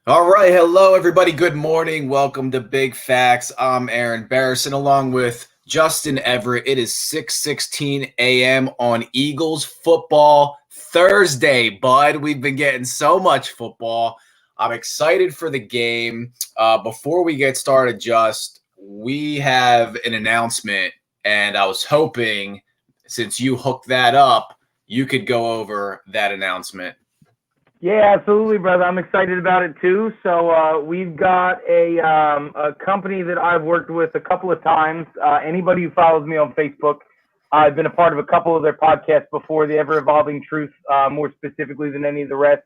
All right, hello everybody. Good morning. Welcome to Big Facts. I'm Aaron Barrison along with Justin Everett. It is 6:16 a.m. on Eagles football Thursday, bud. We've been getting so much football. I'm excited for the game. Before we get started, we have an announcement, and I was hoping since you hooked that up, you could go over that announcement. Yeah, absolutely, brother. I'm excited about it too. So we've got a company that I've worked with a couple of times. Anybody who follows me on Facebook, I've been a part of a couple of their podcasts before. The Ever Evolving Truth, more specifically than any of the rest.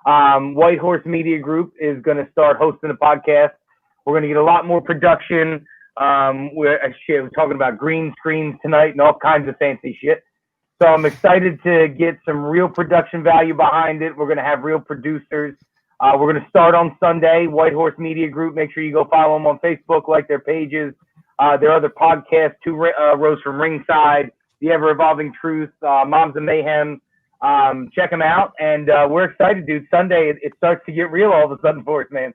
White Horse Media Group is going to start hosting a podcast. We're going to get a lot more production. We're talking about green screens tonight and all kinds of fancy shit. So I'm excited to get some real production value behind it. We're going to have real producers. We're going to start on Sunday. White Horse Media Group. Make sure you go follow them on Facebook, like their pages. Their other podcasts, Two Rows from Ringside, The Ever Evolving Truth, Moms of Mayhem. Check them out. And we're excited, dude. Sunday, it starts to get real all of a sudden for us, man.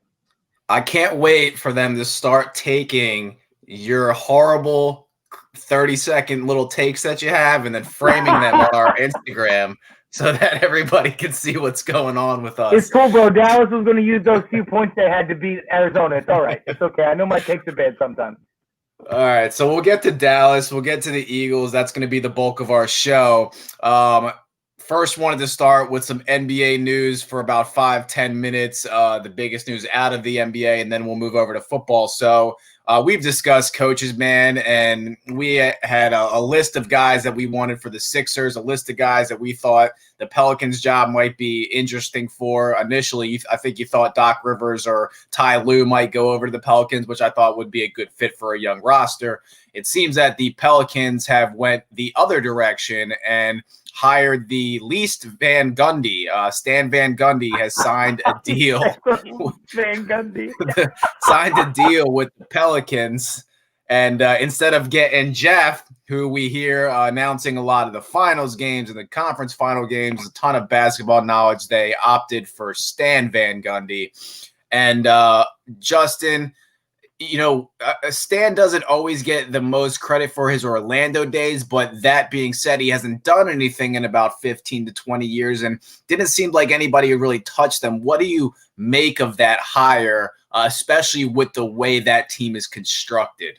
I can't wait for them to start taking your horrible 30-second little takes that you have and then framing them on our Instagram so that everybody can see what's going on with us. It's cool, bro. Dallas was going to use those few points they had to beat Arizona. It's all right. It's okay. I know my takes are bad sometimes. All right, so we'll get to Dallas. We'll get to the Eagles. That's going to be the bulk of our show. First, wanted to start with some NBA news for about 5-10 minutes, the biggest news out of the NBA, and then we'll move over to football. So we've discussed coaches, man, and we had a list of guys that we wanted for the Sixers, a list of guys that we thought the Pelicans' job might be interesting for. Initially, I think you thought Doc Rivers or Ty Lue might go over to the Pelicans, which I thought would be a good fit for a young roster. It seems that the Pelicans have went the other direction and hired the least Van Gundy. Stan Van Gundy has signed a deal. Van Gundy. Signed a deal with the Pelicans. And instead of getting Jeff, who we hear announcing a lot of the finals games and the conference final games, a ton of basketball knowledge, they opted for Stan Van Gundy. And Justin, Stan doesn't always get the most credit for his Orlando days, but that being said, he hasn't done anything in about 15 to 20 years and didn't seem like anybody had really touched them. What do you make of that hire, especially with the way that team is constructed?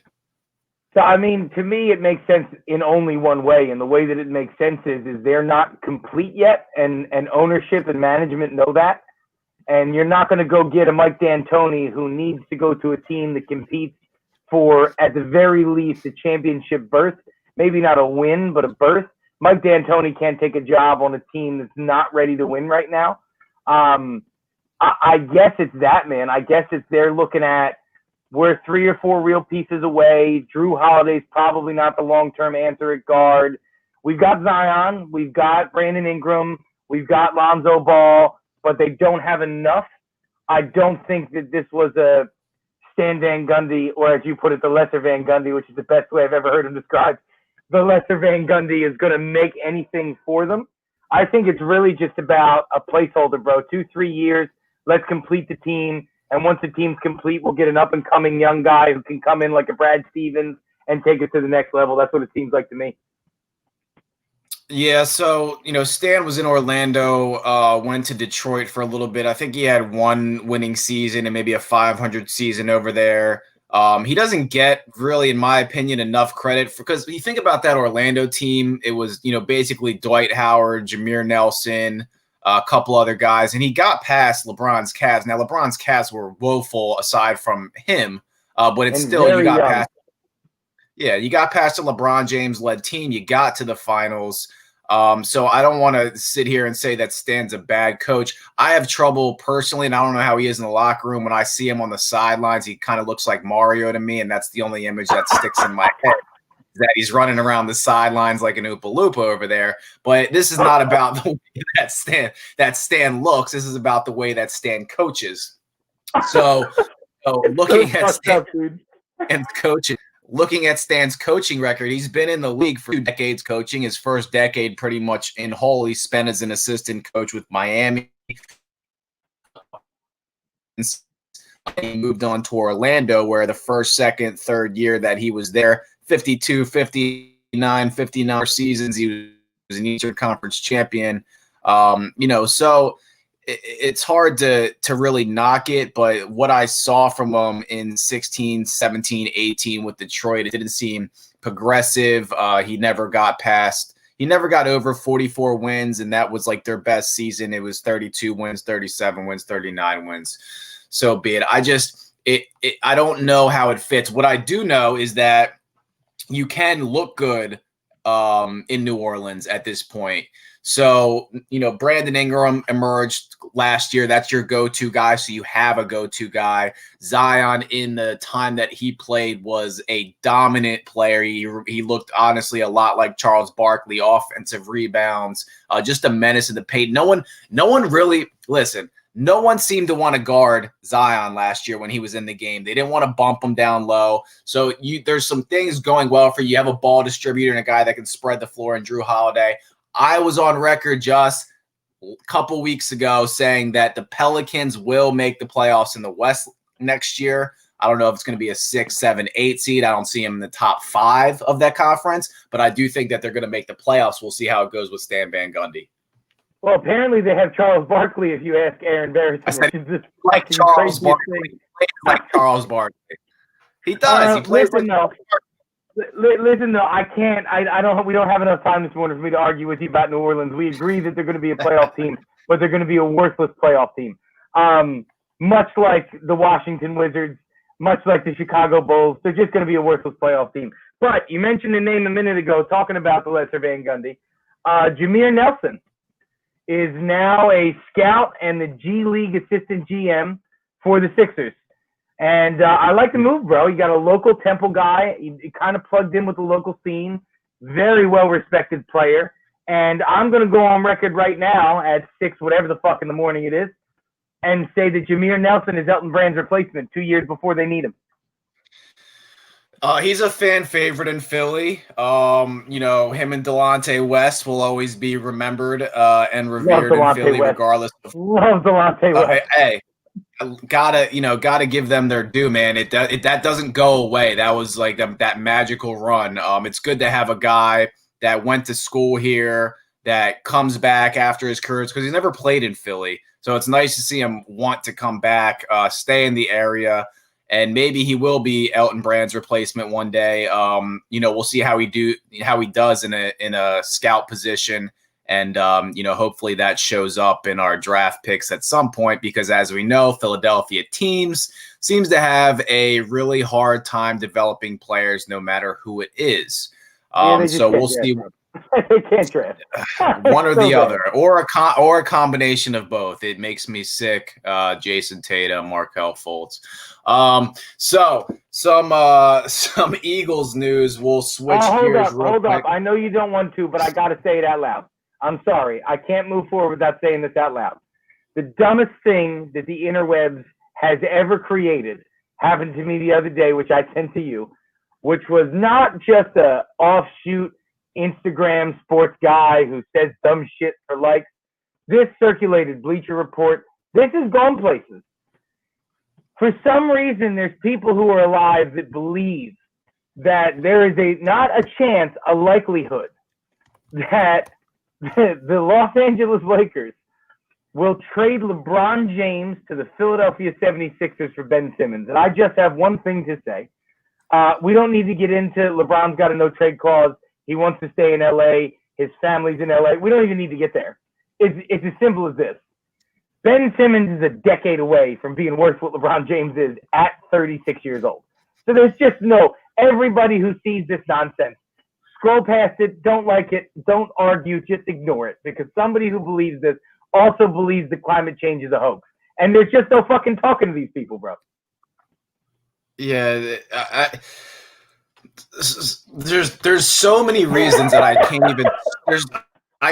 So, I mean, to me, it makes sense in only one way. And the way that it makes sense is they're not complete yet, and ownership and management know that. And you're not going to go get a Mike D'Antoni who needs to go to a team that competes for, at the very least, a championship berth. Maybe not a win, but a berth. Mike D'Antoni can't take a job on a team that's not ready to win right now. I guess it's that, man. I guess it's they're looking at, we're 3 or 4 real pieces away. Drew Holiday's probably not the long-term answer at guard. We've got Zion. We've got Brandon Ingram. We've got Lonzo Ball. But they don't have enough. I don't think that this was a Stan Van Gundy, or as you put it, the lesser Van Gundy, which is the best way I've ever heard him described. The lesser Van Gundy is going to make anything for them. I think it's really just about a placeholder, bro. 2-3 years, let's complete the team. And once the team's complete, we'll get an up-and-coming young guy who can come in like a Brad Stevens and take it to the next level. That's what it seems like to me. Yeah, so, Stan was in Orlando, went to Detroit for a little bit. I think he had one winning season and maybe a 500 season over there. He doesn't get really, in my opinion, enough credit because you think about that Orlando team, it was, basically Dwight Howard, Jameer Nelson, a couple other guys, and he got past LeBron's Cavs. Now, LeBron's Cavs were woeful aside from him, but it's still, you got past. Yeah, you got past a LeBron James-led team. You got to the finals. So I don't want to sit here and say that Stan's a bad coach. I have trouble personally, and I don't know how he is in the locker room. When I see him on the sidelines, he kind of looks like Mario to me, and that's the only image that sticks in my head, that he's running around the sidelines like an Oompa Loompa over there. But this is not about the way that Stan looks. This is about the way that Stan coaches. So looking at Stan and coaching, looking at Stan's coaching record, he's been in the league for 2 decades coaching. His first decade pretty much in whole he spent as an assistant coach with Miami. He moved on to Orlando, where the first, second, third year that he was there, 52, 59, 59 seasons, he was an Eastern Conference champion. So it's hard to really knock it, but what I saw from him in 16, 17, 18 with Detroit, it didn't seem progressive. He never got over 44 wins, and that was like their best season. It was 32 wins, 37 wins, 39 wins. So be it. I don't know how it fits. What I do know is that you can look good in New Orleans at this point. So, Brandon Ingram emerged last year. That's your go-to guy. So you have a go-to guy. Zion, in the time that he played, was a dominant player. He looked honestly a lot like Charles Barkley, offensive rebounds, just a menace in the paint. No one really, listen, no one seemed to want to guard Zion last year when he was in the game. They didn't want to bump him down low. So there's some things going well for you. You have a ball distributor and a guy that can spread the floor in Drew Holiday. I was on record just a couple weeks ago saying that the Pelicans will make the playoffs in the West next year. I don't know if it's going to be a 6, 7, 8 seed. I don't see them in the top 5 of that conference, but I do think that they're going to make the playoffs. We'll see how it goes with Stan Van Gundy. Well, apparently they have Charles Barkley, if you ask Aaron Barrett. I said, like Charles Barkley. Like Charles Barkley. He does. He plays like Charles Barkley. Listen, though, I can't. I don't. We don't have enough time this morning for me to argue with you about New Orleans. We agree that they're going to be a playoff team, but they're going to be a worthless playoff team. Much like the Washington Wizards, much like the Chicago Bulls, they're just going to be a worthless playoff team. But you mentioned the name a minute ago, talking about the lesser Van Gundy. Jameer Nelson is now a scout and the G League assistant GM for the Sixers. And I like the move, bro. You got a local Temple guy. He kind of plugged in with the local scene. Very well-respected player. And I'm going to go on record right now at 6, whatever the fuck in the morning it is, and say that Jameer Nelson is Elton Brand's replacement 2 years before they need him. He's a fan favorite in Philly. Him and Delonte West will always be remembered and revered in Philly, regardless of. Love Delonte West. Hey. Gotta give them their due, man. That doesn't go away. That was like that magical run. It's good to have a guy that went to school here that comes back after his career, because he's never played in Philly. So it's nice to see him want to come back, stay in the area, and maybe he will be Elton Brand's replacement one day. We'll see how he does in a scout position. And, hopefully that shows up in our draft picks at some point, because as we know, Philadelphia seems to have a really hard time developing players, no matter who it is. So we'll see. They can't draft. One or the other, or a combination of both. It makes me sick. Jason Tatum, Markelle Fultz. So some Eagles news. We'll switch gears. Hold up. I know you don't want to, but I got to say it out loud. I'm sorry. I can't move forward without saying this out loud. The dumbest thing that the interwebs has ever created happened to me the other day, which I sent to you, which was not just a offshoot Instagram sports guy who says dumb shit for likes. This circulated Bleacher Report. This has gone places. For some reason, there's people who are alive that believe that there is not a chance, a likelihood that the Los Angeles Lakers will trade LeBron James to the Philadelphia 76ers for Ben Simmons. And I just have one thing to say. We don't need to get into LeBron's got a no-trade clause. He wants to stay in L.A. His family's in L.A. We don't even need to get there. It's as simple as this. Ben Simmons is a decade away from being worth what LeBron James is at 36 years old. So there's just everybody who sees this nonsense, scroll past it, don't like it, don't argue, just ignore it. Because somebody who believes this also believes that climate change is a hoax. And there's just no fucking talking to these people, bro. Yeah, there's so many reasons that I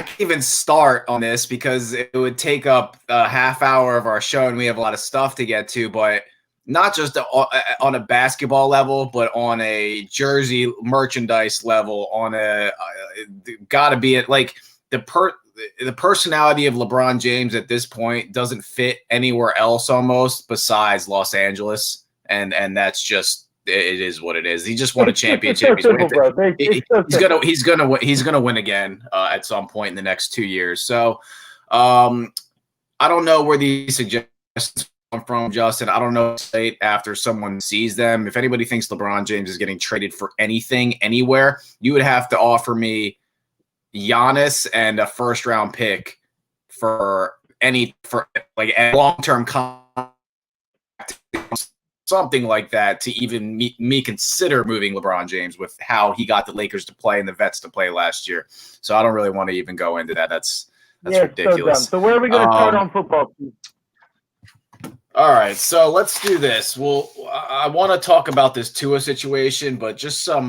can't even start on this, because it would take up a half hour of our show, and we have a lot of stuff to get to, but not just on a basketball level, but on a jersey merchandise level, on gotta be it. Like the personality of LeBron James at this point doesn't fit anywhere else almost besides Los Angeles, and that's just it is what it is. He just won a championship. It's so simple, bro. He's gonna win again at some point in the next 2 years. So I don't know where these suggestions come from, Justin. I don't know after someone sees them. If anybody thinks LeBron James is getting traded for anything anywhere, you would have to offer me Giannis and a first-round pick for like a long-term contract, something like that, to even me consider moving LeBron James with how he got the Lakers to play and the vets to play last year. So I don't really want to even go into that. That's ridiculous. So where are we going to start on football? All right, so let's do this. Well, I want to talk about this Tua situation, but just some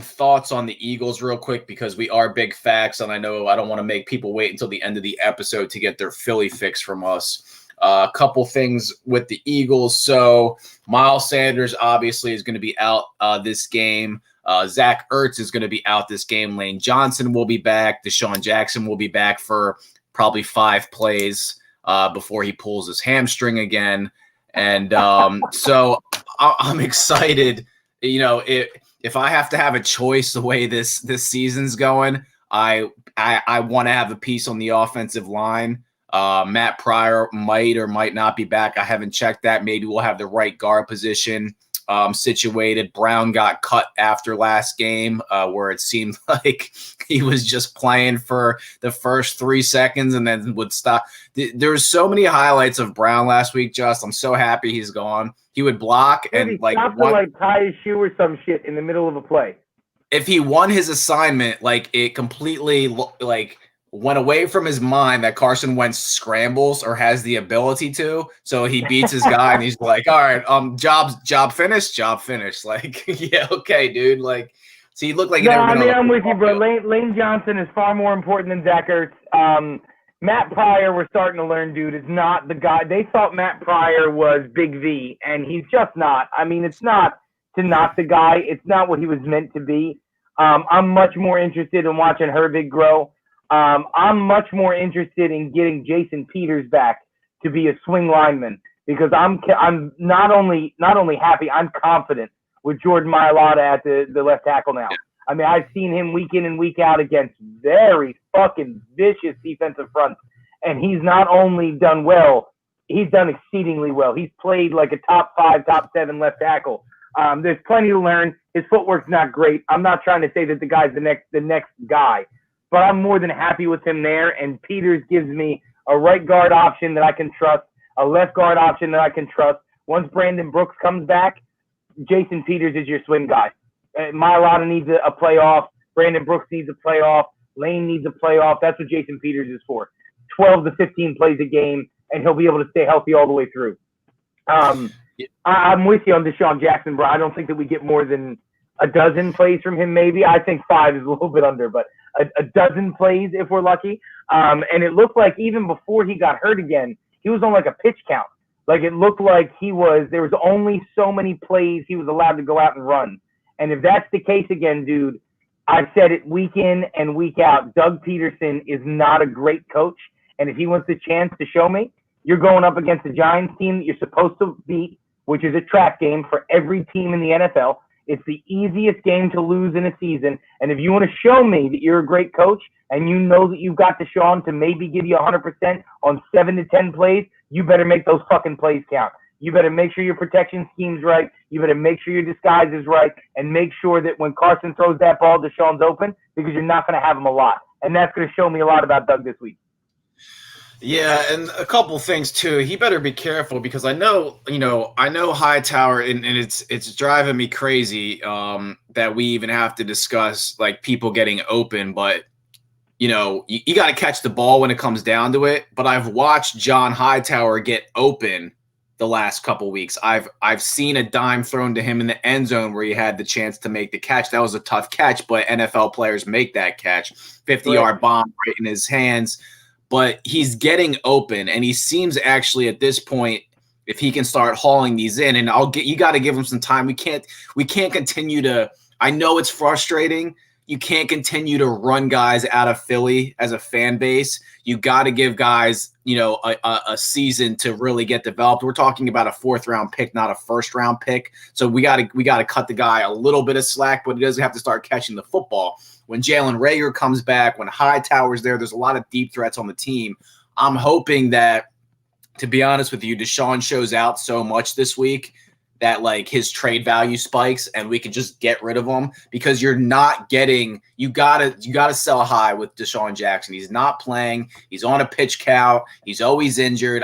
thoughts on the Eagles real quick, because we are big facts, and I know I don't want to make people wait until the end of the episode to get their Philly fix from us. A couple things with the Eagles. So Miles Sanders obviously is going to be out this game. Zach Ertz is going to be out this game. Lane Johnson will be back. Deshaun Jackson will be back for probably 5 plays before he pulls his hamstring again. And so I'm excited. You know, if I have to have a choice the way this season's going, I want to have a piece on the offensive line. Matt Pryor might or might not be back. I haven't checked that. Maybe we'll have the right guard position situated. Brown got cut after last game where it seemed like he was just playing for the first 3 seconds and then would stop. There's so many highlights of Brown last week, Just. I'm so happy he's gone. He would block and like tie his shoe or some shit in the middle of a play. If he won his assignment, like it completely like went away from his mind that Carson Wentz scrambles or has the ability to. So he beats his guy and he's like, all right, job finished. Like, yeah, okay, dude. Like, so he looked like I'm with you, bro. Lane Johnson is far more important than Zach Ertz. Matt Pryor, we're starting to learn, dude, is not the guy. They thought Matt Pryor was Big V, and he's just not. I mean, it's not to knock the guy. It's not what he was meant to be. I'm much more interested in watching Herbig grow. I'm much more interested in getting Jason Peters back to be a swing lineman, because I'm not only happy, I'm confident with Jordan Mailata at the left tackle now. I mean, I've seen him week in and week out against very fucking vicious defensive fronts, and he's not only done well, he's done exceedingly well. He's played like a top 5, top 7 left tackle. There's plenty to learn. His footwork's not great. I'm not trying to say that the guy's the next guy, but I'm more than happy with him there. And Peters gives me a right guard option that I can trust, a left guard option that I can trust. Once Brandon Brooks comes back, Jason Peters is your swing guy. Mailata needs a playoff. Brandon Brooks needs a playoff. Lane needs a playoff. That's what Jason Peters is for. 12 to 15 plays a game, and he'll be able to stay healthy all the way through. I'm with you on Deshaun Jackson, bro. I don't think that we get more than a dozen plays from him, maybe. I think 5 is a little bit under, but a dozen plays if we're lucky. And it looked like even before he got hurt again, he was on like a pitch count. Like it looked like there was only so many plays he was allowed to go out and run. And if that's the case again, dude, I've said it week in and week out, Doug Peterson is not a great coach. And if he wants the chance to show me, you're going up against the Giants team that you're supposed to beat, which is a trap game for every team in the NFL. It's the easiest game to lose in a season. And if you want to show me that you're a great coach and you know that you've got Deshaun to maybe give you 100% on 7 to 10 plays, you better make those fucking plays count. You better make sure your protection scheme's right. You better make sure your disguise is right, and make sure that when Carson throws that ball, Deshaun's open, because you're not going to have him a lot. And that's going to show me a lot about Doug this week. Yeah, and a couple things too. He better be careful, because I know Hightower, and it's driving me crazy that we even have to discuss like people getting open, but you got to catch the ball when it comes down to it. But I've watched John Hightower get open the last couple weeks. I've seen a dime thrown to him in the end zone where he had the chance to make the catch. That was a tough catch, but NFL players make that catch. 50-yard bomb right in his hands. But he's getting open, and he seems actually at this point, if he can start hauling these in, and you got to give him some time. We can't continue to. I know it's frustrating, you can't continue to run guys out of Philly as a fan base. You got to give guys, a season to really get developed. We're talking about a 4th-round pick, not a 1st-round pick. So we got to cut the guy a little bit of slack, but he doesn't have to start catching the football. When Jalen Reagor comes back, when Hightower's there's a lot of deep threats on the team. I'm hoping that, to be honest with you, Deshaun shows out so much this week that like his trade value spikes and we can just get rid of him, because you're not getting, you gotta sell high with Deshaun Jackson. He's not playing. He's on a pitch count. He's always injured.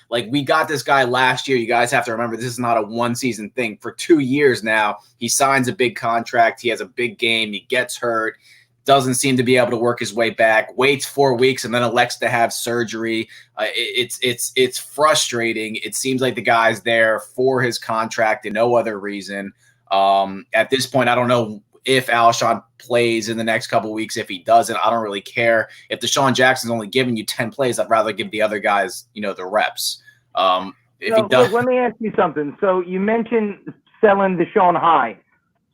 We got this guy last year. You guys have to remember, this is not a 1-season thing. For 2 years now, he signs a big contract. He has a big game. He gets hurt. Doesn't seem to be able to work his way back, waits 4 weeks and then elects to have surgery. It's frustrating. It seems like the guy's there for his contract and no other reason. At this point, I don't know if Alshon plays in the next couple of weeks. If he doesn't, I don't really care. If Deshaun Jackson's only giving you 10 plays, I'd rather give the other guys, the reps. If he does, let me ask you something. So you mentioned selling Deshaun high.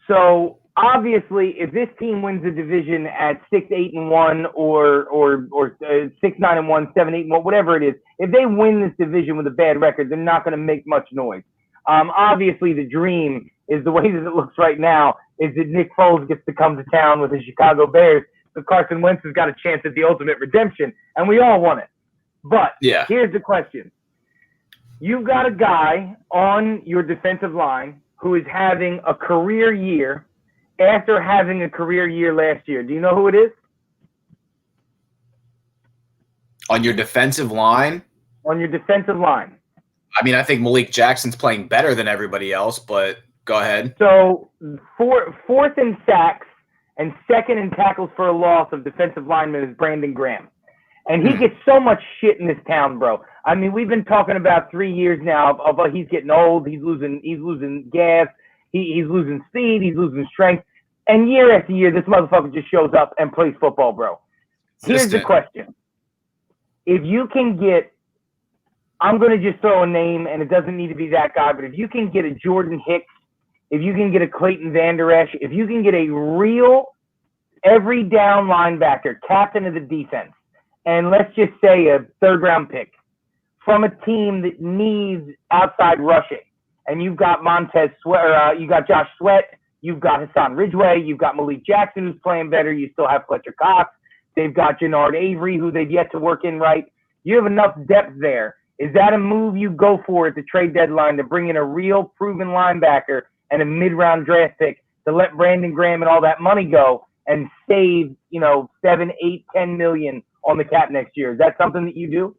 So obviously, if this team wins the division at 6-8-1 or 6-9-1, 7-8-1, whatever it is, if they win this division with a bad record, they're not going to make much noise. Obviously, the dream is, the way that it looks right now, is that Nick Foles gets to come to town with the Chicago Bears, so Carson Wentz has got a chance at the ultimate redemption, and we all want it. But Here's the question. You've got a guy on your defensive line who is having a career year after having a career year last year. Do you know who it is? On your defensive line? On your defensive line. I mean, I think Malik Jackson's playing better than everybody else, but go ahead. So, fourth in sacks and second in tackles for a loss of defensive lineman is Brandon Graham. And he gets so much shit in this town, bro. I mean, we've been talking about 3 years now of he's getting old, he's losing gas, he's losing speed, he's losing strength. And year after year, this motherfucker just shows up and plays football, bro. Here's the question. If you can get, I'm going to just throw a name, and it doesn't need to be that guy, but if you can get a Jordan Hicks, if you can get a Clayton Vander Esch, if you can get a real every down linebacker, captain of the defense, and let's just say a 3rd-round pick from a team that needs outside rushing, and you've got Montez Sweat, you got Josh Sweat, you've got Hassan Ridgeway, you've got Malik Jackson, who's playing better, you still have Fletcher Cox, they've got Jannard Avery, who they've yet to work in right. You have enough depth there. Is that a move you go for at the trade deadline, to bring in a real proven linebacker and a mid-round draft pick to let Brandon Graham and all that money go and save, 7, 8, 10 million on the cap next year? Is that something that you do?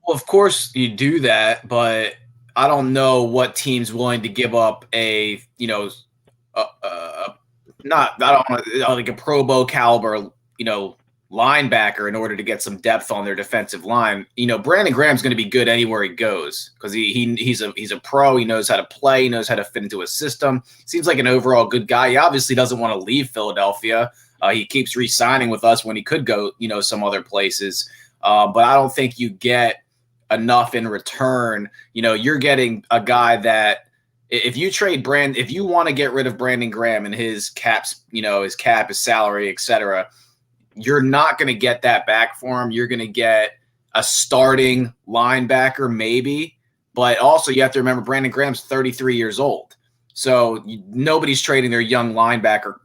Well, of course you do that, but I don't know what team's willing to give up a Pro Bowl caliber, linebacker in order to get some depth on their defensive line. Brandon Graham's going to be good anywhere he goes, because he's a pro. He knows how to play. He knows how to fit into a system. Seems like an overall good guy. He obviously doesn't want to leave Philadelphia. He keeps re-signing with us when he could go, some other places. But I don't think you get enough in return. You're getting a guy that, if you want to get rid of Brandon Graham and his caps, his cap, his salary, etc., you're not going to get that back for him. You're going to get a starting linebacker, maybe, but also you have to remember Brandon Graham's 33 years old. So nobody's trading their young linebacker,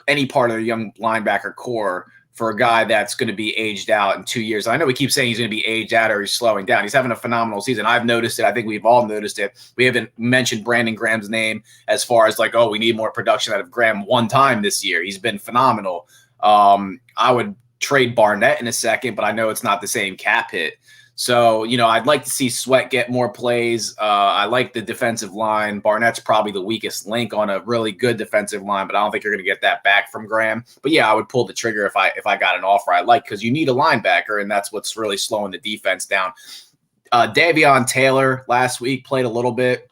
any part of their young linebacker core, for a guy that's going to be aged out in 2 years. I know we keep saying he's going to be aged out or he's slowing down. He's having a phenomenal season. I've noticed it. I think we've all noticed it. We haven't mentioned Brandon Graham's name as far as like, we need more production out of Graham one time this year. He's been phenomenal. I would trade Barnett in a second, but I know it's not the same cap hit. So, I'd like to see Sweat get more plays. I like the defensive line. Barnett's probably the weakest link on a really good defensive line, but I don't think you're going to get that back from Graham. But yeah, I would pull the trigger if I got an offer I like, because you need a linebacker, and that's what's really slowing the defense down. Davion Taylor last week played a little bit.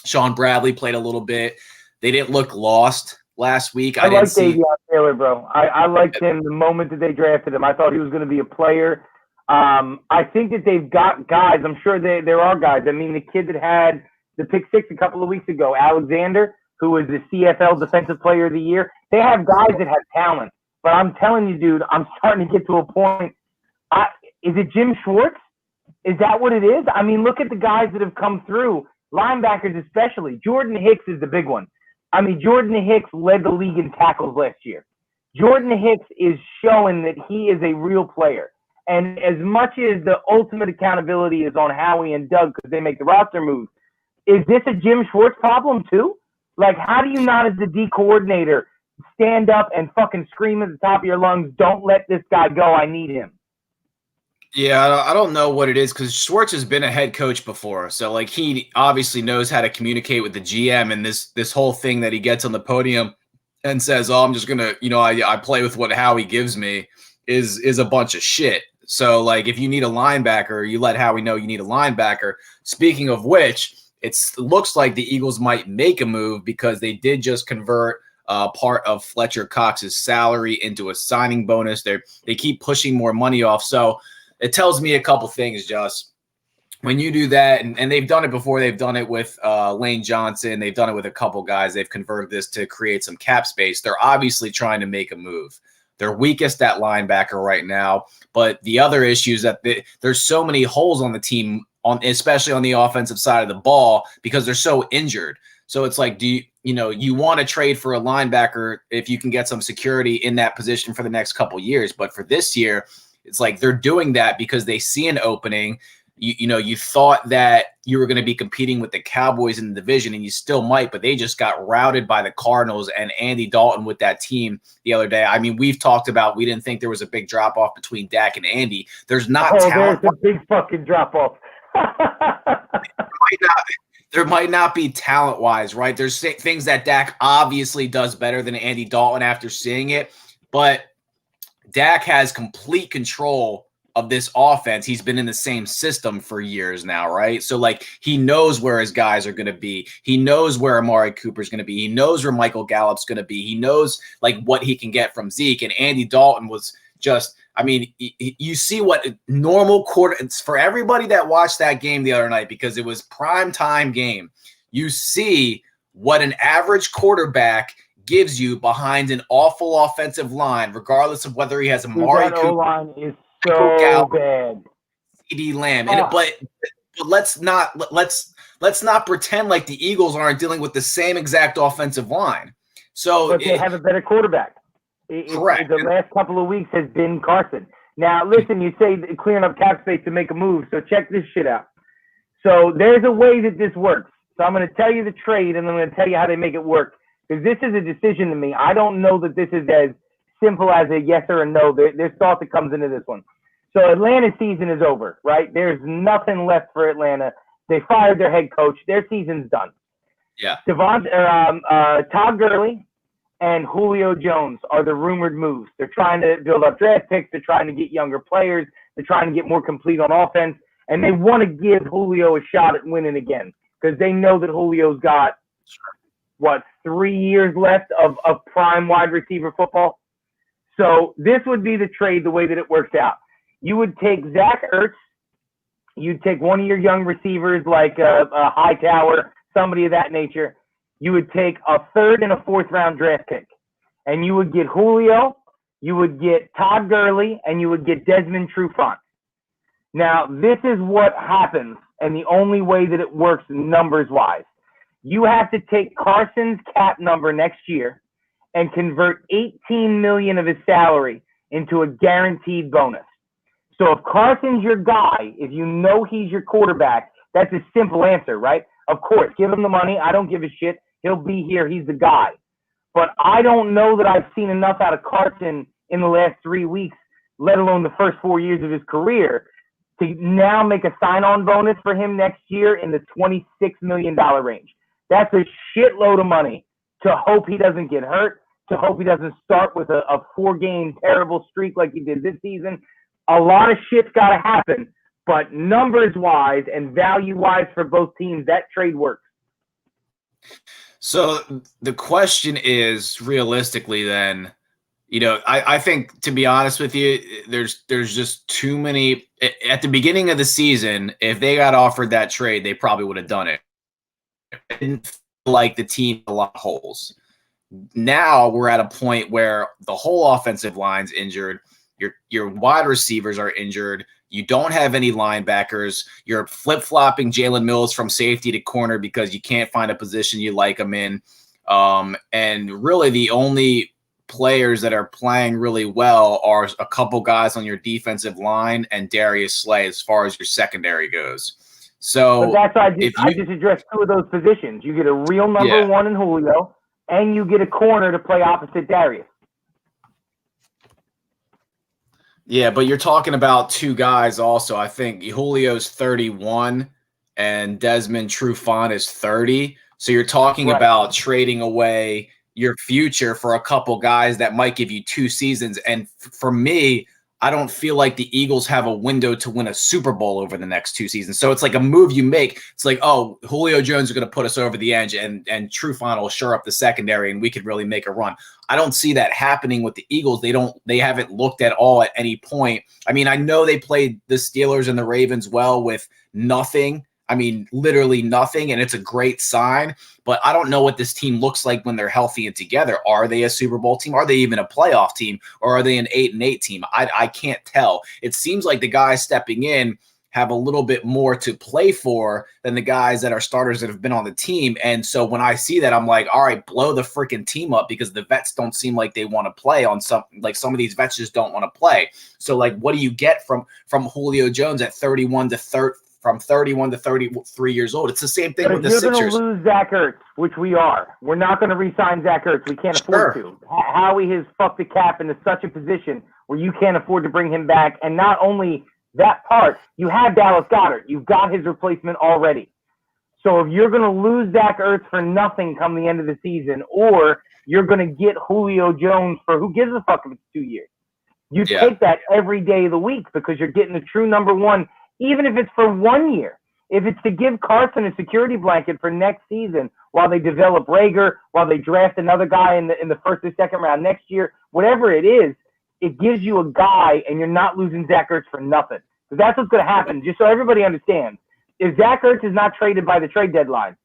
Sean Bradley played a little bit. They didn't look lost last week. I like Davion Taylor, bro. I liked him the moment that they drafted him. I thought he was going to be a player. I think that they've got guys. I'm sure there are guys. I mean, the kid that had the pick six a couple of weeks ago, Alexander, who was the CFL Defensive Player of the Year. They have guys that have talent. But I'm telling you, dude, I'm starting to get to a point. Is it Jim Schwartz? Is that what it is? I mean, look at the guys that have come through, linebackers especially. Jordan Hicks is the big one. I mean, Jordan Hicks led the league in tackles last year. Jordan Hicks is showing that he is a real player. And as much as the ultimate accountability is on Howie and Doug because they make the roster moves, is this a Jim Schwartz problem too? Like, how do you not, as the D coordinator, stand up and fucking scream at the top of your lungs, don't let this guy go, I need him? Yeah, I don't know what it is because Schwartz has been a head coach before, so like he obviously knows how to communicate with the GM, and this whole thing that he gets on the podium and says, "Oh, I'm just gonna, I play with what Howie gives me," is a bunch of shit. So like, if you need a linebacker, you let Howie know you need a linebacker. Speaking of which, it looks like the Eagles might make a move because they did just convert part of Fletcher Cox's salary into a signing bonus. They keep pushing more money off, so. It tells me a couple things, Just. When you do that, and they've done it before, they've done it with Lane Johnson, they've done it with a couple guys, they've converted this to create some cap space. They're obviously trying to make a move. They're weakest at linebacker right now, but the other issue is that there's so many holes on the team, especially on the offensive side of the ball, because they're so injured. So it's like, you want to trade for a linebacker if you can get some security in that position for the next couple years, but for this year, it's like they're doing that because they see an opening. You thought that you were going to be competing with the Cowboys in the division, and you still might, but they just got routed by the Cardinals and Andy Dalton with that team the other day. I mean, we've talked about we didn't think there was a big drop-off between Dak and Andy. There's not talent. There's a big fucking drop-off. There might not be talent-wise, right? There's things that Dak obviously does better than Andy Dalton after seeing it, but Dak has complete control of this offense. He's been in the same system for years now, right? So, like, he knows where his guys are going to be. He knows where Amari Cooper's going to be. He knows where Michael Gallup's going to be. He knows, like, what he can get from Zeke. And Andy Dalton was just – I mean, you see what normal quarter – for everybody that watched that game the other night, because it was prime time game, you see what an average quarterback – gives you behind an awful offensive line, regardless of whether he has Amari Cooper. That O-line is so bad. CD Lamb, but let's not pretend like the Eagles aren't dealing with the same exact offensive line. So, but they have a better quarterback. Correct. The last couple of weeks has been Carson. Now, listen, you say clearing up cap space to make a move. So check this shit out. So there's a way that this works. So I'm going to tell you the trade, and I'm going to tell you how they make it work. Because this is a decision to me. I don't know that this is as simple as a yes or a no. There's thought that comes into this one. So Atlanta's season is over, right? There's nothing left for Atlanta. They fired their head coach. Their season's done. Yeah. Todd Gurley and Julio Jones are the rumored moves. They're trying to build up draft picks. They're trying to get younger players. They're trying to get more complete on offense. And they want to give Julio a shot at winning again because they know that Julio's got – 3 years left of prime wide receiver football. So this would be the trade the way that it works out. You would take Zach Ertz. You'd take one of your young receivers like a Hightower, somebody of that nature. You would take a third and a fourth round draft pick. And you would get Julio, you would get Todd Gurley, and you would get Desmond Trufant. Now, this is what happens, and the only way that it works numbers-wise. You have to take Carson's cap number next year and convert $18 million of his salary into a guaranteed bonus. So if Carson's your guy, if you know he's your quarterback, that's a simple answer, right? Of course, give him the money. I don't give a shit. He'll be here. He's the guy. But I don't know that I've seen enough out of Carson in the last 3 weeks, let alone the first 4 years of his career, to now make a sign-on bonus for him next year in the $26 million range. That's a shitload of money to hope he doesn't get hurt, to hope he doesn't start with a 4-game terrible streak like he did this season. A lot of shit's got to happen, but numbers-wise and value-wise for both teams, that trade works. So the question is, realistically then, I think, to be honest with you, there's just too many – at the beginning of the season, if they got offered that trade, they probably would have done it. Didn't feel like the team had a lot of holes. Now we're at a point where the whole offensive line's injured. Your wide receivers are injured. You don't have any linebackers. You're flip-flopping Jalen Mills from safety to corner because you can't find a position you like him in. And really the only players that are playing really well are a couple guys on your defensive line and Darius Slay as far as your secondary goes. So but that's why I just addressed two of those positions. You get a real number one in Julio, and you get a corner to play opposite Darius. Yeah, but you're talking about two guys also. I think Julio's 31 and Desmond Trufant is 30. So you're talking about trading away your future for a couple guys that might give you 2 seasons. And for me, I don't feel like the Eagles have a window to win a Super Bowl over the next 2 seasons. So it's like a move you make. It's like, oh, Julio Jones is going to put us over the edge, and Trufant will shore up the secondary, and we could really make a run. I don't see that happening with the Eagles. They haven't looked at all at any point. I mean, I know they played the Steelers and the Ravens well with nothing. I mean, literally nothing, and it's a great sign. But I don't know what this team looks like when they're healthy and together. Are they a Super Bowl team? Are they even a playoff team? Or are they an 8-8 team? I can't tell. It seems like the guys stepping in have a little bit more to play for than the guys that are starters that have been on the team. And so when I see that, I'm like, all right, blow the freaking team up, because the vets don't seem like they want to play on some of these vets just don't want to play. So like, what do you get from Julio Jones at 31 to 30? From 31 to 33 years old. It's the same thing with the Sixers. You're going to lose Zach Ertz, which we are. We're not going to re-sign Zach Ertz. We can't afford to. Howie has fucked the cap into such a position where you can't afford to bring him back. And not only that part, you have Dallas Goedert. You've got his replacement already. So if you're going to lose Zach Ertz for nothing come the end of the season, or you're going to get Julio Jones for who gives a fuck if it's 2 years, you take that every day of the week, because you're getting a true number one. Even if it's for 1 year, if it's to give Carson a security blanket for next season while they develop Rager, while they draft another guy in the first or second round next year, whatever it is, it gives you a guy, and you're not losing Zach Ertz for nothing. Because that's what's going to happen, just so everybody understands. If Zach Ertz is not traded by the trade deadline,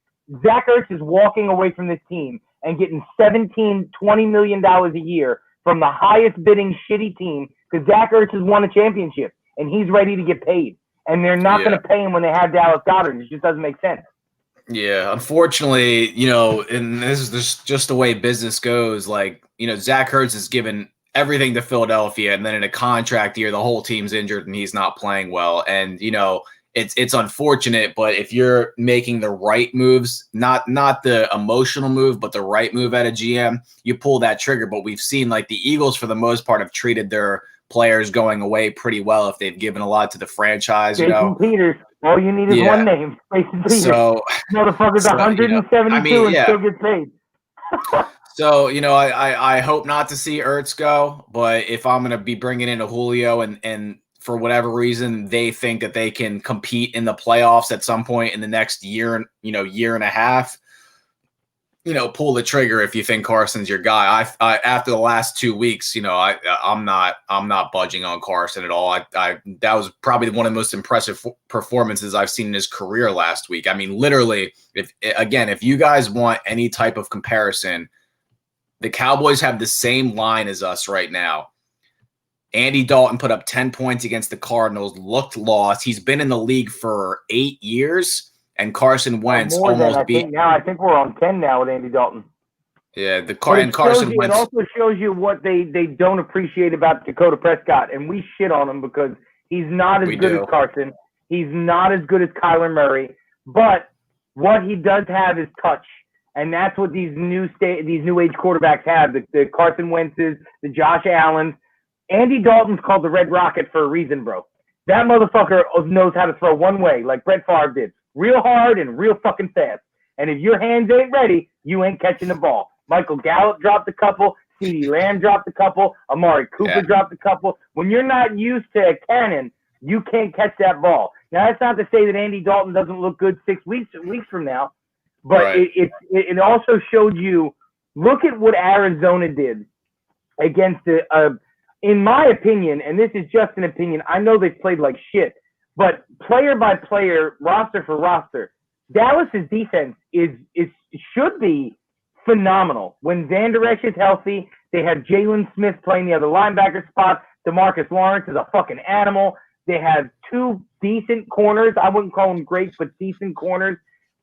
Zach Ertz is walking away from this team and getting $17, $20 million a year from the highest bidding shitty team, because Zach Ertz has won a championship, and he's ready to get paid. And they're not going to pay him when they have Dallas Goedert. It just doesn't make sense. Yeah, unfortunately, and this is just the way business goes. Like, Zach Ertz is given everything to Philadelphia, and then in a contract year, the whole team's injured and he's not playing well. And, it's unfortunate, but if you're making the right moves, not the emotional move, but the right move at a GM, you pull that trigger. But we've seen, like, the Eagles, for the most part, have treated their players going away pretty well if they've given a lot to the franchise. Jason Peters. All you need is one name. Jason Peters. So motherfucker's 172 and still gets paid. So, I hope not to see Ertz go, but if I'm going to be bringing in a Julio and for whatever reason they think that they can compete in the playoffs at some point in the next year and a half, pull the trigger if you think Carson's your guy. I after the last 2 weeks, I'm not budging on Carson at all. That was probably one of the most impressive performances I've seen in his career last week. I mean, literally, if you guys want any type of comparison, the Cowboys have the same line as us right now. Andy Dalton put up 10 points against the Cardinals, looked lost. He's been in the league for 8 years. And Carson Wentz almost beat. I think we're on 10 now with Andy Dalton. Yeah, Carson Wentz. It also shows you what they don't appreciate about Dakota Prescott, and we shit on him because he's not as good as Carson. He's not as good as Kyler Murray, but what he does have is touch, and that's what these new age quarterbacks have. The Carson Wentz's, the Josh Allens. Andy Dalton's called the Red Rocket for a reason, bro. That motherfucker knows how to throw one way, like Brett Favre did. Real hard and real fucking fast. And if your hands ain't ready, you ain't catching the ball. Michael Gallup dropped a couple. CeeDee Lamb dropped a couple. Amari Cooper dropped a couple. When you're not used to a cannon, you can't catch that ball. Now, that's not to say that Andy Dalton doesn't look good 6 weeks from now. But it also showed you, look at what Arizona did against in my opinion, and this is just an opinion, I know they played like shit, but player by player, roster for roster, Dallas's defense should be phenomenal. When Van Der Esch is healthy, they have Jalen Smith playing the other linebacker spot. DeMarcus Lawrence is a fucking animal. They have two decent corners. I wouldn't call them great, but decent corners.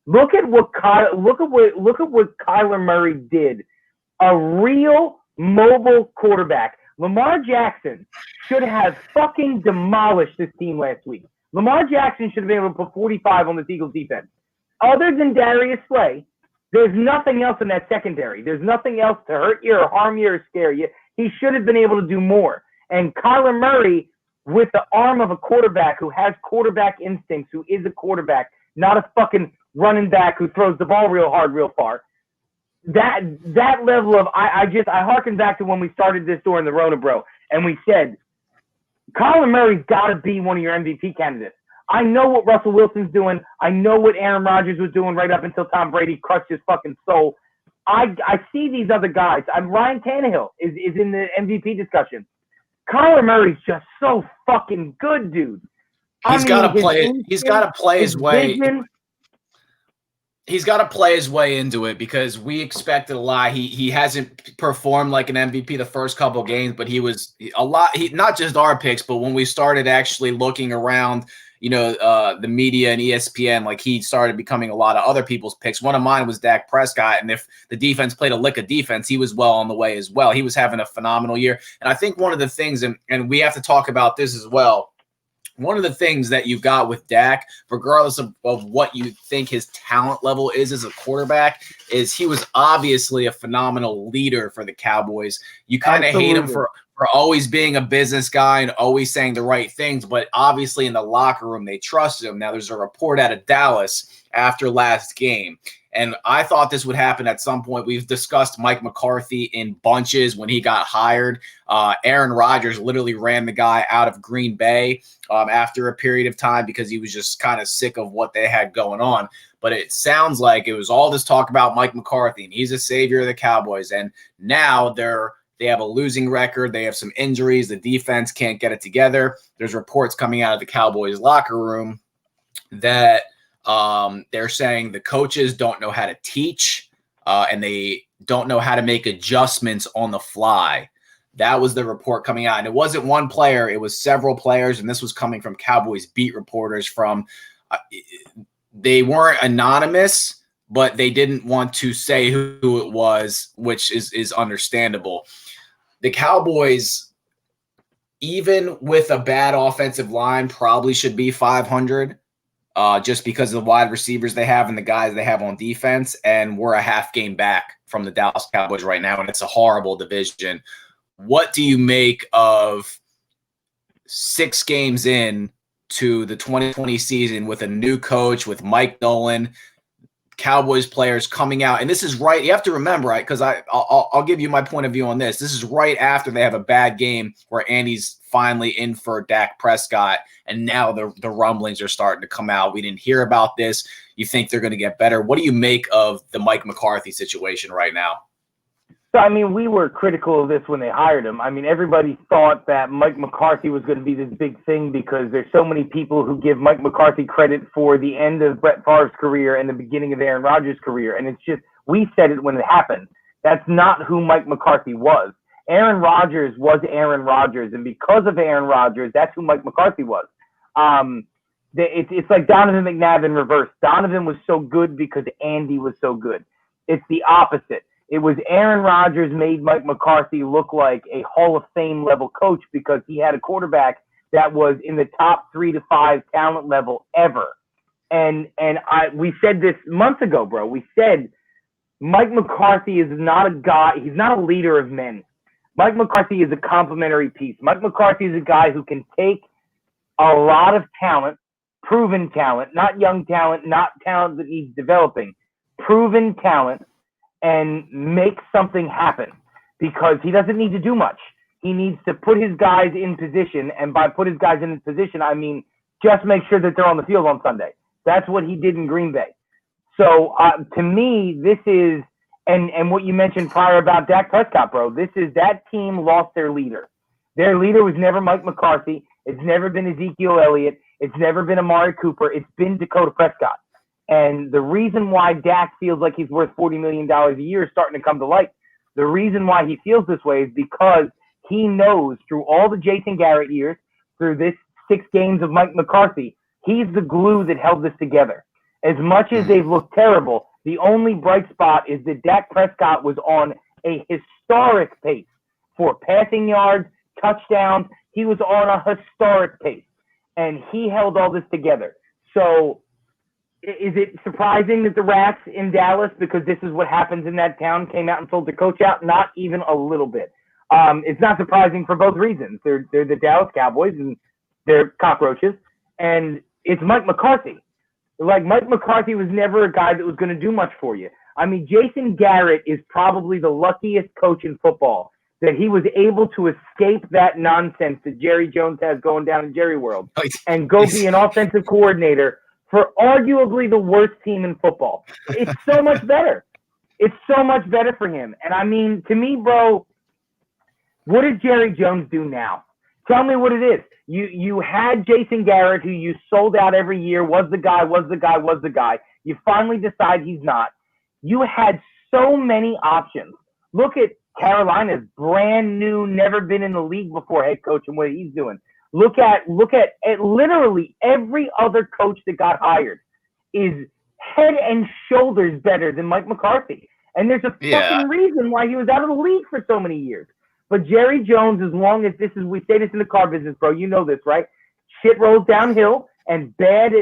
Look at what Kyler Murray did. A real mobile quarterback. Lamar Jackson should have fucking demolished this team last week. Lamar Jackson should have been able to put 45 on the Eagles defense. Other than Darius Slay, there's nothing else in that secondary. There's nothing else to hurt you or harm you or scare you. He should have been able to do more. And Kyler Murray, with the arm of a quarterback who has quarterback instincts, who is a quarterback, not a fucking running back who throws the ball real hard, real far. That level of I harken back to when we started this during the Rona, bro, and we said Kyler Murray's got to be one of your MVP candidates. I know what Russell Wilson's doing. I know what Aaron Rodgers was doing right up until Tom Brady crushed his fucking soul. I see these other guys. Ryan Tannehill is in the MVP discussion. Kyler Murray's just so fucking good, dude. He's got to play. He's got to play his way. He's got to play his way into it because we expected a lot. He hasn't performed like an MVP the first couple of games, but he was a lot. Not just our picks, but when we started actually looking around, the media and ESPN, like he started becoming a lot of other people's picks. One of mine was Dak Prescott, and if the defense played a lick of defense, he was well on the way as well. He was having a phenomenal year, and I think one of the things, and we have to talk about this as well. One of the things that you've got with Dak, regardless of what you think his talent level is as a quarterback, is he was obviously a phenomenal leader for the Cowboys. You kind of hate him for always being a business guy and always saying the right things, but obviously in the locker room, they trusted him. Now, there's a report out of Dallas after last game, and I thought this would happen at some point. We've discussed Mike McCarthy in bunches when he got hired. Aaron Rodgers literally ran the guy out of Green Bay after a period of time because he was just kind of sick of what they had going on. But it sounds like it was all this talk about Mike McCarthy, and he's a savior of the Cowboys. And now they have a losing record. They have some injuries. The defense can't get it together. There's reports coming out of the Cowboys locker room that they're saying the coaches don't know how to teach and they don't know how to make adjustments on the fly. That was the report coming out. And it wasn't one player. It was several players. And this was coming from Cowboys beat reporters from they weren't anonymous, but they didn't want to say who it was, which is understandable. The Cowboys, even with a bad offensive line, probably should be 500. Just because of the wide receivers they have and the guys they have on defense. And we're a half game back from the Dallas Cowboys right now, and it's a horrible division. What do you make of 6 games in to the 2020 season with a new coach, with Mike Nolan, Cowboys players coming out? And this is right. You have to remember, right? Because I'll give you my point of view on this. This is right after they have a bad game where Andy's finally in for Dak Prescott, and now the rumblings are starting to come out. We didn't hear about this. You think they're going to get better? What do you make of the Mike McCarthy situation right now? So, I mean, we were critical of this when they hired him. I mean, everybody thought that Mike McCarthy was going to be this big thing because there's so many people who give Mike McCarthy credit for the end of Brett Favre's career and the beginning of Aaron Rodgers' career. And it's just, we said it when it happened. That's not who Mike McCarthy was. Aaron Rodgers was Aaron Rodgers. And because of Aaron Rodgers, that's who Mike McCarthy was. It's like Donovan McNabb in reverse. Donovan was so good because Andy was so good. It's the opposite. It was Aaron Rodgers made Mike McCarthy look like a Hall of Fame level coach because he had a quarterback that was in the top 3 to 5 talent level ever. And we said this months ago, bro. We said Mike McCarthy is not a guy. He's not a leader of men. Mike McCarthy is a complementary piece. Mike McCarthy is a guy who can take a lot of talent, proven talent, not young talent, not talent that needs developing, proven talent, and make something happen because he doesn't need to do much. He needs to put his guys in position, and by put his guys in position, I mean just make sure that they're on the field on Sunday. That's what he did in Green Bay. So to me, this is, and what you mentioned prior about Dak Prescott, bro, this is that team lost their leader. Their leader was never Mike McCarthy. It's never been Ezekiel Elliott. It's never been Amari Cooper. It's been Dakota Prescott. And the reason why Dak feels like he's worth $40 million a year is starting to come to light. The reason why he feels this way is because he knows through all the Jason Garrett years, through this 6 games of Mike McCarthy, he's the glue that held this together. As much as they've looked terrible, the only bright spot is that Dak Prescott was on a historic pace for passing yards, touchdowns. He was on a historic pace, and he held all this together. So is it surprising that the Rats in Dallas, because this is what happens in that town, came out and sold the coach out? Not even a little bit. It's not surprising for both reasons. They're the Dallas Cowboys, and they're cockroaches, and it's Mike McCarthy. Like, Mike McCarthy was never a guy that was going to do much for you. I mean, Jason Garrett is probably the luckiest coach in football that he was able to escape that nonsense that Jerry Jones has going down in Jerry World and go be an offensive coordinator for arguably the worst team in football. It's so much better. It's so much better for him. And I mean, to me, bro, what does Jerry Jones do now? Tell me what it is. You had Jason Garrett, who you sold out every year, was the guy. You finally decide he's not. You had so many options. Look at Carolina's brand new, never been in the league before head coach and what he's doing. Look at literally every other coach that got hired is head and shoulders better than Mike McCarthy. And there's a fucking reason why he was out of the league for so many years. But Jerry Jones, as long as we say this in the car business, bro, you know this, right? Shit rolls downhill, and bad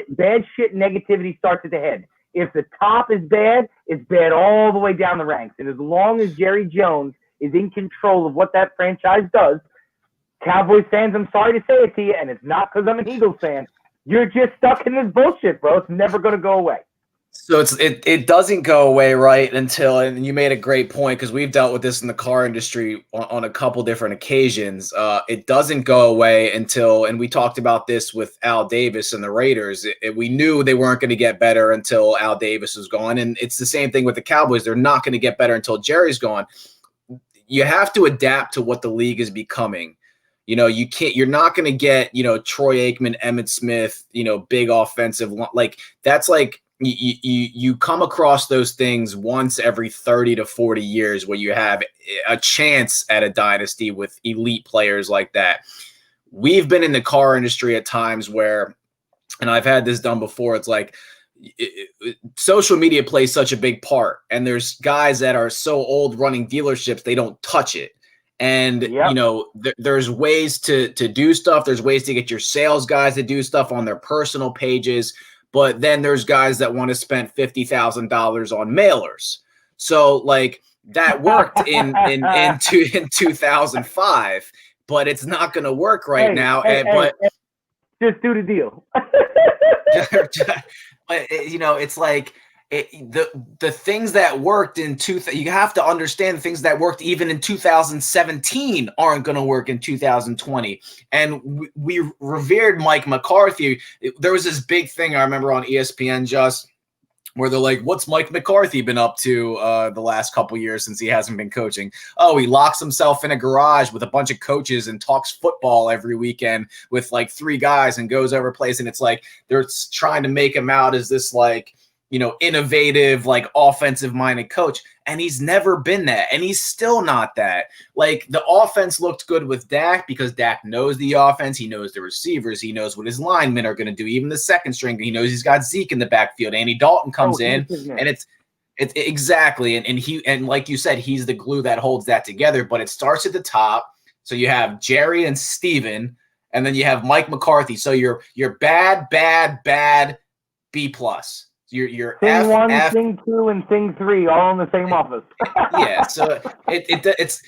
shit negativity starts at the head. If the top is bad, it's bad all the way down the ranks. And as long as Jerry Jones is in control of what that franchise does, Cowboys fans, I'm sorry to say it to you, and it's not because I'm an Eagles fan, you're just stuck in this bullshit, bro. It's never going to go away. So it doesn't go away, right, until, and you made a great point, because we've dealt with this in the car industry on a couple different occasions. It doesn't go away until, and we talked about this with Al Davis and the Raiders. We knew they weren't going to get better until Al Davis was gone, and it's the same thing with the Cowboys. They're not going to get better until Jerry's gone. You have to adapt to what the league is becoming. You're not going to get, Troy Aikman, Emmitt Smith, big offensive, like that's like, you come across those things once every 30 to 40 years where you have a chance at a dynasty with elite players like that. We've been in the car industry at times where, and I've had this done before, it's like social media plays such a big part, and there's guys that are so old running dealerships, they don't touch it. And, there's ways to do stuff. There's ways to get your sales guys to do stuff on their personal pages. But then there's guys that want to spend $50,000 on mailers. So like that worked in 2005, but it's not going to work right now. But just do the deal. It's like the things that worked in you have to understand the things that worked even in 2017 aren't going to work in 2020. And we revered Mike McCarthy. There was this big thing I remember on ESPN just where they're like, what's Mike McCarthy been up to the last couple years since he hasn't been coaching? Oh, he locks himself in a garage with a bunch of coaches and talks football every weekend with like 3 guys and goes over plays. And it's like they're trying to make him out as this like, innovative, like offensive minded coach. And he's never been that. And he's still not that. Like the offense looked good with Dak because Dak knows the offense. He knows the receivers. He knows what his linemen are going to do. Even the second string, he knows he's got Zeke in the backfield. Andy Dalton comes in and it's exactly. And like you said, he's the glue that holds that together, but it starts at the top. So you have Jerry and Steven, and then you have Mike McCarthy. So you're bad, B+. You're thing F, 1, F, thing 2, and thing 3 all in the same office. Yeah, so it's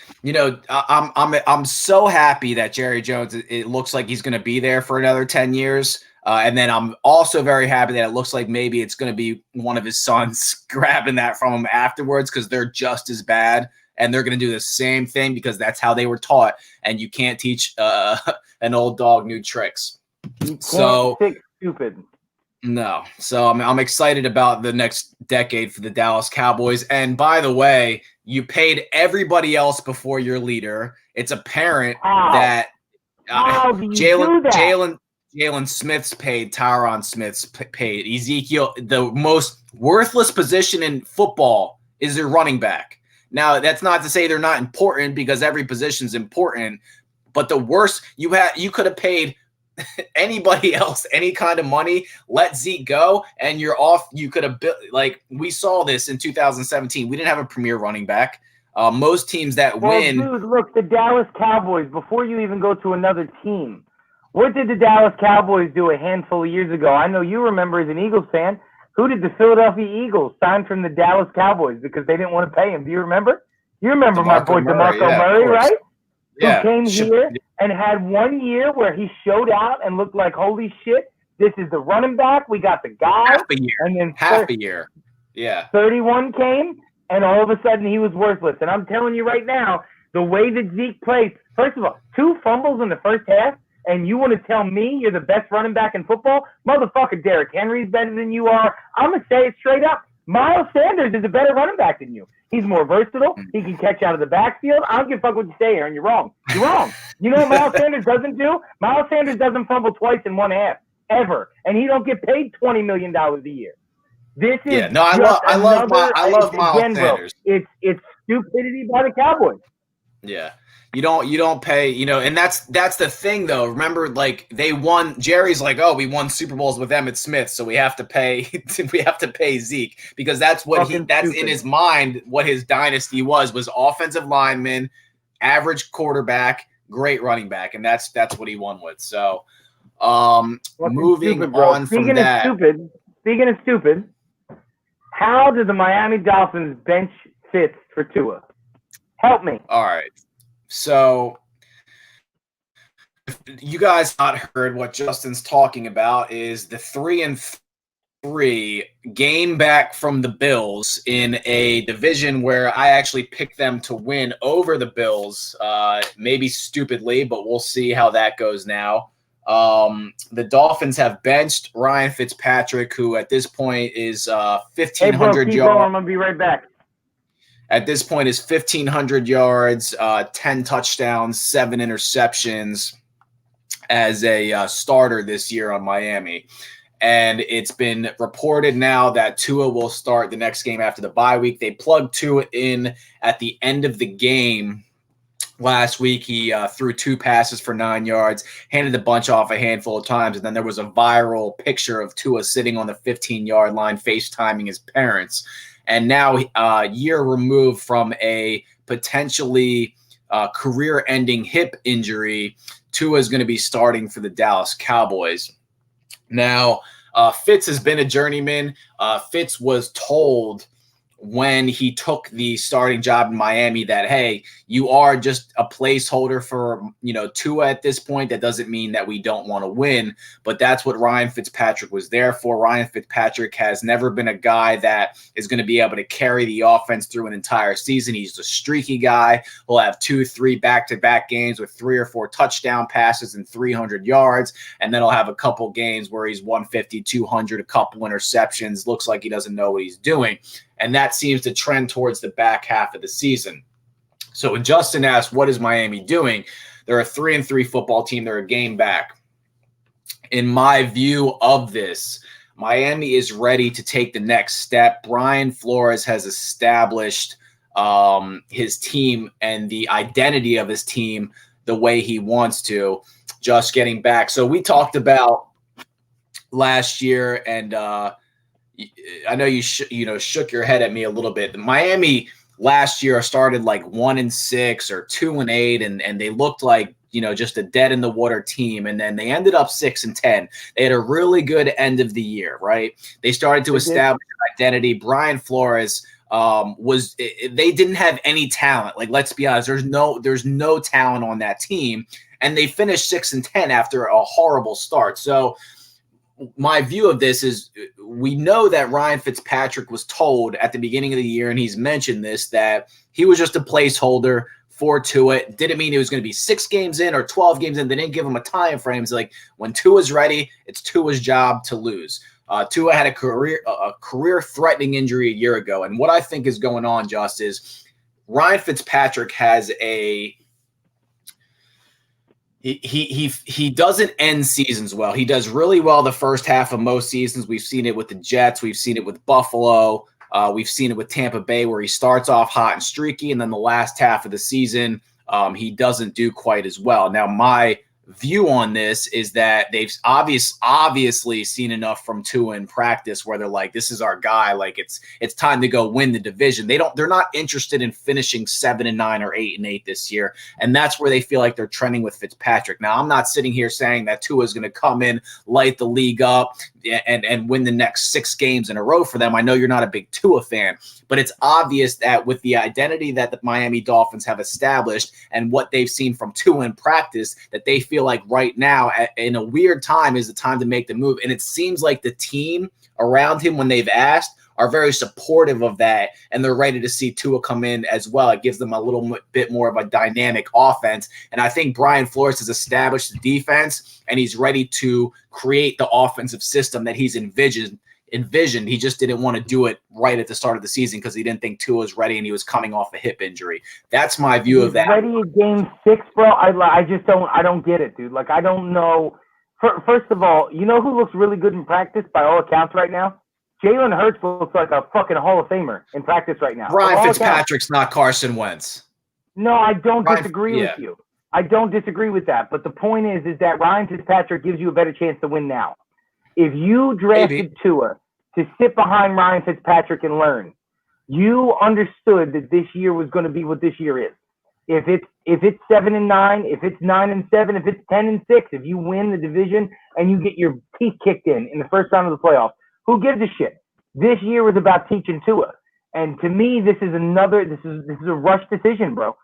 I'm so happy that Jerry Jones. It looks like he's going to be there for another 10 years, and then I'm also very happy that it looks like maybe it's going to be one of his sons grabbing that from him afterwards, because they're just as bad and they're going to do the same thing because that's how they were taught, and you can't teach an old dog new tricks. So stupid. No. So I'm excited about the next decade for the Dallas Cowboys. And by the way, you paid everybody else before your leader. It's apparent that Jalen Jalen Smith's paid, Tyron Smith's paid. Ezekiel, the most worthless position in football is their running back. Now, that's not to say they're not important because every position's important, but the worst you could have paid anybody else any kind of money, let Zeke go, and you're off. You could have built, like we saw this in 2017. We didn't have a premier running back. Most teams that win. Dude, look, the Dallas Cowboys, before you even go to another team, what did the Dallas Cowboys do a handful of years ago? I know you remember as an Eagles fan. Who did the Philadelphia Eagles sign from the Dallas Cowboys because they didn't want to pay him? Do you remember? You remember DeMarco my boy DeMarco Murray, right? Yeah. Who came here and had 1 year where he showed out and looked like, holy shit, this is the running back. We got the guy. Half a year. And then half a year. Yeah. 31 came, and all of a sudden he was worthless. And I'm telling you right now, the way that Zeke plays, first of all, 2 fumbles in the first half, and you want to tell me you're the best running back in football? Motherfucker, Derrick Henry's better than you are. I'm going to say it straight up. Miles Sanders is a better running back than you. He's more versatile. He can catch out of the backfield. I don't give a fuck what you say, Aaron. You're wrong. You're wrong. You know what Miles Sanders doesn't do? Miles Sanders doesn't fumble twice in one half, ever. And he don't get paid $20 million a year. This is I love Miles Sanders. It's stupidity by the Cowboys. Yeah. You don't pay, and that's the thing though. Remember, like they won. Jerry's like, oh, we won Super Bowls with Emmitt Smith, so we have to pay Zeke because that's what that's in his mind. What his dynasty was offensive lineman, average quarterback, great running back, and that's what he won with. So, moving on from that. Speaking of stupid, how did the Miami Dolphins bench Fitz for Tua? Help me. All right. So, if you guys not heard what Justin's talking about is the 3-3 game back from the Bills in a division where I actually picked them to win over the Bills, maybe stupidly, but we'll see how that goes now. The Dolphins have benched Ryan Fitzpatrick, who at this point is 1,500 yards. I'm going to be right back. At this point is 1,500 yards, 10 touchdowns, 7 interceptions as a starter this year on Miami. And it's been reported now that Tua will start the next game after the bye week. They plugged Tua in at the end of the game last week. He threw 2 passes for 9 yards, handed the bunch off a handful of times, and then there was a viral picture of Tua sitting on the 15-yard line FaceTiming his parents. And now, a year removed from a potentially career-ending hip injury, Tua is going to be starting for the Dallas Cowboys. Now, Fitz has been a journeyman. Fitz was told when he took the starting job in Miami that, hey, you are just a placeholder for, Tua at this point. That doesn't mean that we don't want to win, but that's what Ryan Fitzpatrick was there for. Ryan Fitzpatrick has never been a guy that is going to be able to carry the offense through an entire season. He's a streaky guy. He'll have 2-3 back-to-back games with 3 or 4 touchdown passes and 300 yards, and then he'll have a couple games where he's 150, 200, a couple interceptions. Looks like he doesn't know what he's doing. And that seems to trend towards the back half of the season. So when Justin asked, what is Miami doing? They're a 3-3 football team. They're a game back. In my view of this, Miami is ready to take the next step. Brian Flores has established his team and the identity of his team the way he wants to, just getting back. So we talked about last year, and I know you shook your head at me a little bit. Miami last year started like 1-6 or 2-8, and they looked like just a dead in the water team, and then they ended up 6-10. They had a really good end of the year, right? They started to establish an identity. Brian Flores they didn't have any talent. Like, let's be honest, there's no talent on that team, and they finished 6-10 after a horrible start. So my view of this is we know that Ryan Fitzpatrick was told at the beginning of the year, and he's mentioned this, that he was just a placeholder for Tua. Didn't mean it was going to be 6 games in or 12 games in. They didn't give him a time frame. It's like when Tua's ready, it's Tua's job to lose. Tua had a career-threatening injury a year ago, and what I think is going on, Just, is Ryan Fitzpatrick has He doesn't end seasons well. He does really well the first half of most seasons. We've seen it with the Jets. We've seen it with Buffalo. We've seen it with Tampa Bay, where he starts off hot and streaky, and then the last half of the season, he doesn't do quite as well. Now, my view on this is that they've obviously seen enough from Tua in practice where they're like, this is our guy. Like it's time to go win the division. They're not interested in finishing 7-9 or 8-8 this year. And that's where they feel like they're trending with Fitzpatrick. Now, I'm not sitting here saying that Tua is going to come in, light the league up and win the next 6 games in a row for them. I know you're not a big Tua fan, but it's obvious that with the identity that the Miami Dolphins have established and what they've seen from Tua in practice, that they feel like right now in a weird time is the time to make the move. And it seems like the team around him, when they've asked, are very supportive of that, and they're ready to see Tua come in as well. It gives them a little bit more of a dynamic offense. And I think Brian Flores has established the defense, and he's ready to create the offensive system that he's envisioned. He just didn't want to do it right at the start of the season because he didn't think Tua was ready, and he was coming off a hip injury. That's my view of that. Ready in game 6, bro? I just don't get it, dude. Like, I don't know. First of all, you know who looks really good in practice by all accounts right now? Jalen Hurts looks like a fucking Hall of Famer in practice right now. Ryan Fitzpatrick's not Carson Wentz. No, I don't disagree with you. I don't disagree with that. But the point is that Ryan Fitzpatrick gives you a better chance to win now. If you drafted Tua to sit behind Ryan Fitzpatrick and learn, you understood that this year was going to be what this year is. If it's 7-9, if it's 9-7, if it's 10-6, if you win the division and you get your teeth kicked in the first round of the playoffs, who gives a shit? This year was about teaching Tua. And to me, this is a rush decision, bro.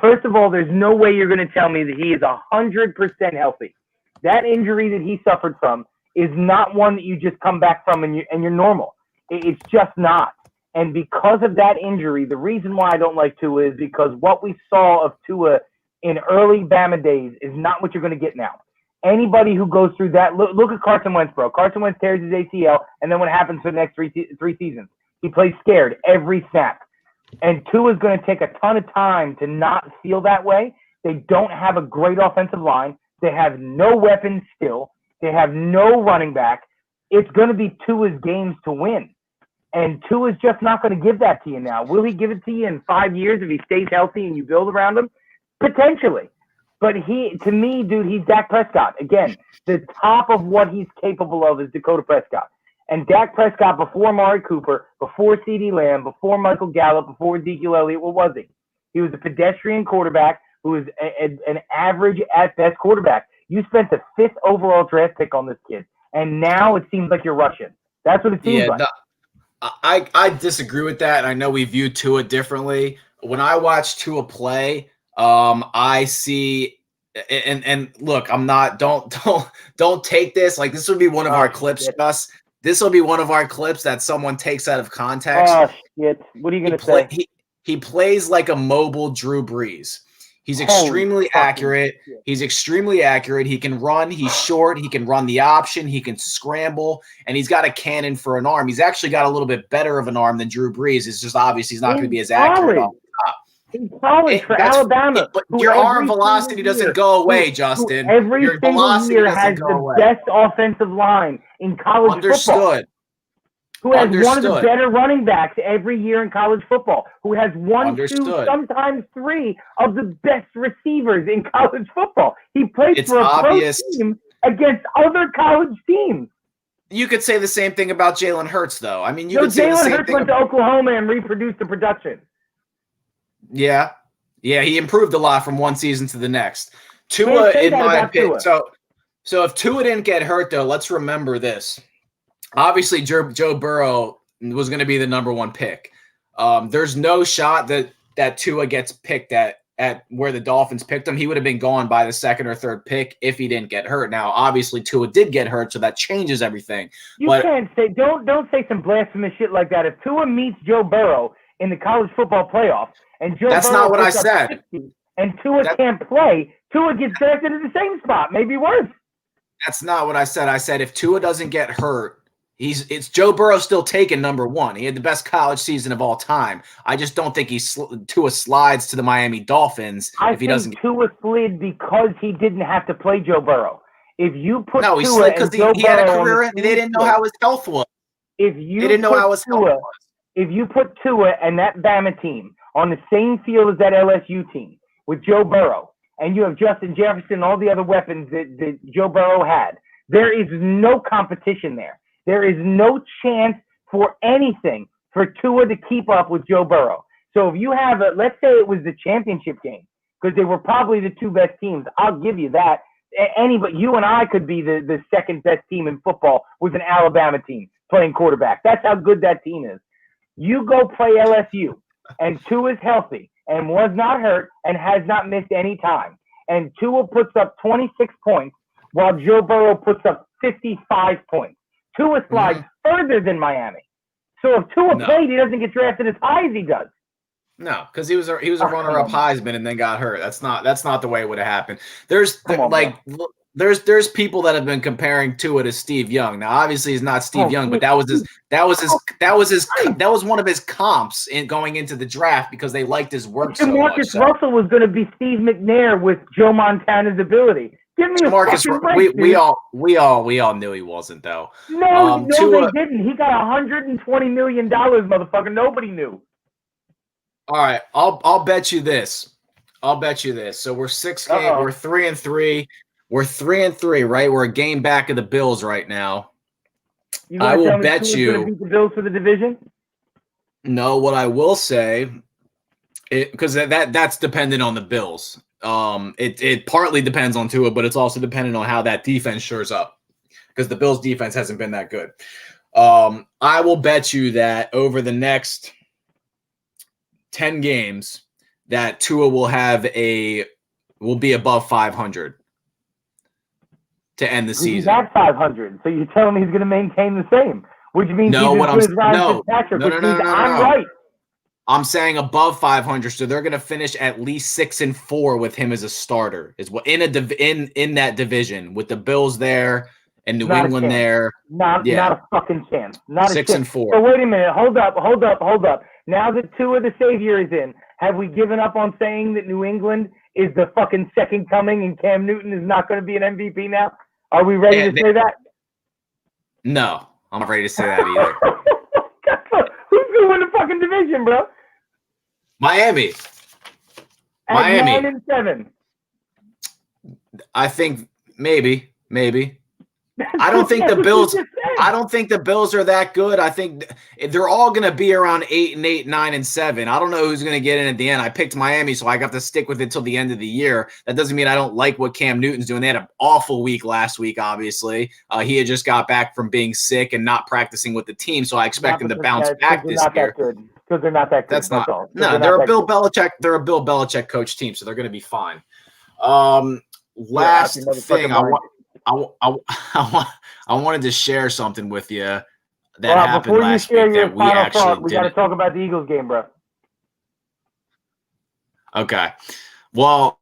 First of all, there's no way you're going to tell me that he is 100% healthy. That injury that he suffered from is not one that you just come back from and you're normal. It's just not. And because of that injury, the reason why I don't like Tua is because what we saw of Tua in early Bama days is not what you're going to get now. Anybody who goes through that, look at Carson Wentz, bro. Carson Wentz tears his ACL, and then what happens for the next three seasons? He plays scared every snap. And Tua is going to take a ton of time to not feel that way. They don't have a great offensive line. They have no weapons still. They have no running back. It's going to be Tua's games to win. And Tua's just not going to give that to you now. Will he give it to you in 5 years if he stays healthy and you build around him? Potentially. But to me, dude, he's Dak Prescott. Again, the top of what he's capable of is Dakota Prescott. And Dak Prescott, before Amari Cooper, before CeeDee Lamb, before Michael Gallup, before Ezekiel Elliott, what was he? He was a pedestrian quarterback who was an average at best quarterback. You spent the 5th overall draft pick on this kid, and now it seems like you're rushing. That's what it seems like. I disagree with that, and I know we view Tua differently. When I watch Tua play, I see, and look, I'm not. Don't take this like this would be one of our clips, Gus. This will be one of our clips that someone takes out of context. Oh shit! What are you gonna say? He plays like a mobile Drew Brees. He's extremely accurate. He's extremely accurate. He can run. He's short. He can run the option. He can scramble. And he's got a cannon for an arm. He's actually got a little bit better of an arm than Drew Brees. It's just obvious he's not going to be as accurate off the top. In college for Alabama. But your arm velocity doesn't go away, Justin. Every single year has the best offensive line in college football. Who has one of the better running backs every year in college football, who has 1, 2, sometimes 3 of the best receivers in college football. He plays for a pro team against other college teams. You could say the same thing about Jalen Hurts, though. I mean, you could say the same thing. Jalen Hurts went to Oklahoma and reproduced the production. Yeah. Yeah, he improved a lot from one season to the next. Tua, in my opinion. So if Tua didn't get hurt, though, let's remember this. Obviously, Joe Burrow was going to be the number 1 pick. There's no shot that Tua gets picked at where the Dolphins picked him. He would have been gone by the 2nd or 3rd pick if he didn't get hurt. Now, obviously, Tua did get hurt, so that changes everything. You can't say don't say some blasphemous shit like that. If Tua meets Joe Burrow in the college football playoffs, and Joe that's Burrow not what I said. And Tua can't play, Tua gets drafted in the same spot, maybe worse. That's not what I said. I said if Tua doesn't get hurt, It's Joe Burrow still taking number one. He had the best college season of all time. I just don't think Tua slides to the Miami Dolphins if he doesn't. Tua slid because he didn't have to play Joe Burrow. If you put No, he Tua slid because and he Joe had a Burrow career. They didn't know how his health was. If They you didn't know how his health was. if you put Tua and that Bama team on the same field as that LSU team with Joe Burrow, and you have Justin Jefferson and all the other weapons that Joe Burrow had, there is no competition there. There is no chance for anything for Tua to keep up with Joe Burrow. So if you have let's say it was the championship game, because they were probably the two best teams. I'll give you that. You and I could be the second best team in football with an Alabama team playing quarterback. That's how good that team is. You go play LSU, and Tua is healthy and was not hurt and has not missed any time. And Tua puts up 26 points while Joe Burrow puts up 55 points. Tua slides further than Miami. So if Tua played, he doesn't get drafted as high as he does. No, because he was a runner-up Heisman and then got hurt. That's not the way it would have happened. There's people that have been comparing Tua to Steve Young. Now, obviously, he's not Steve Young, but that was one of his comps in going into the draft because they liked his work so much. Marcus Russell was going to be Steve McNair with Joe Montana's ability. Give me Marcus. We all knew he wasn't though. No, Tua, they didn't. He got $120 million, motherfucker. Nobody knew. All right, I'll bet you this. So we're 6 games. We're 3-3. We're 3-3, right? We're a game back of the Bills right now. I will bet you beat the Bills for the division. No, what I will say, because that's dependent on the Bills. It partly depends on Tua, but it's also dependent on how that defense shows up, because the Bills' defense hasn't been that good. I will bet you that over the next 10 games, that Tua will be above 500 to end the season. He's at 500, so you're telling me he's going to maintain the same, which means I'm right. I'm saying above 500, so they're going to finish at least 6-4 with him as a starter. Is what in that division with the Bills there and New England there. Not a fucking chance. Not 6-4. So wait a minute. Hold up. Now that Tua the Savior is in, have we given up on saying that New England is the fucking second coming and Cam Newton is not going to be an MVP now? Are we ready to say that? No, I'm not ready to say that either. Who's going to win the fucking division, bro? Miami. At 9-7. I think maybe. I don't think the Bills. I don't think the Bills are that good. I think they're all going to be around 8-8, 9-7. I don't know who's going to get in at the end. I picked Miami, so I got to stick with it till the end of the year. That doesn't mean I don't like what Cam Newton's doing. They had an awful week last week. Obviously, he had just got back from being sick and not practicing with the team, so I expect him to bounce back this year. Because they're not that good. That's not. All. No, they're a Bill Belichick. They're a Bill Belichick coach team, so they're going to be fine. Last thing I wanted to share something with you that happened last week that we actually did. We got to talk about the Eagles game, bro. Okay. Well,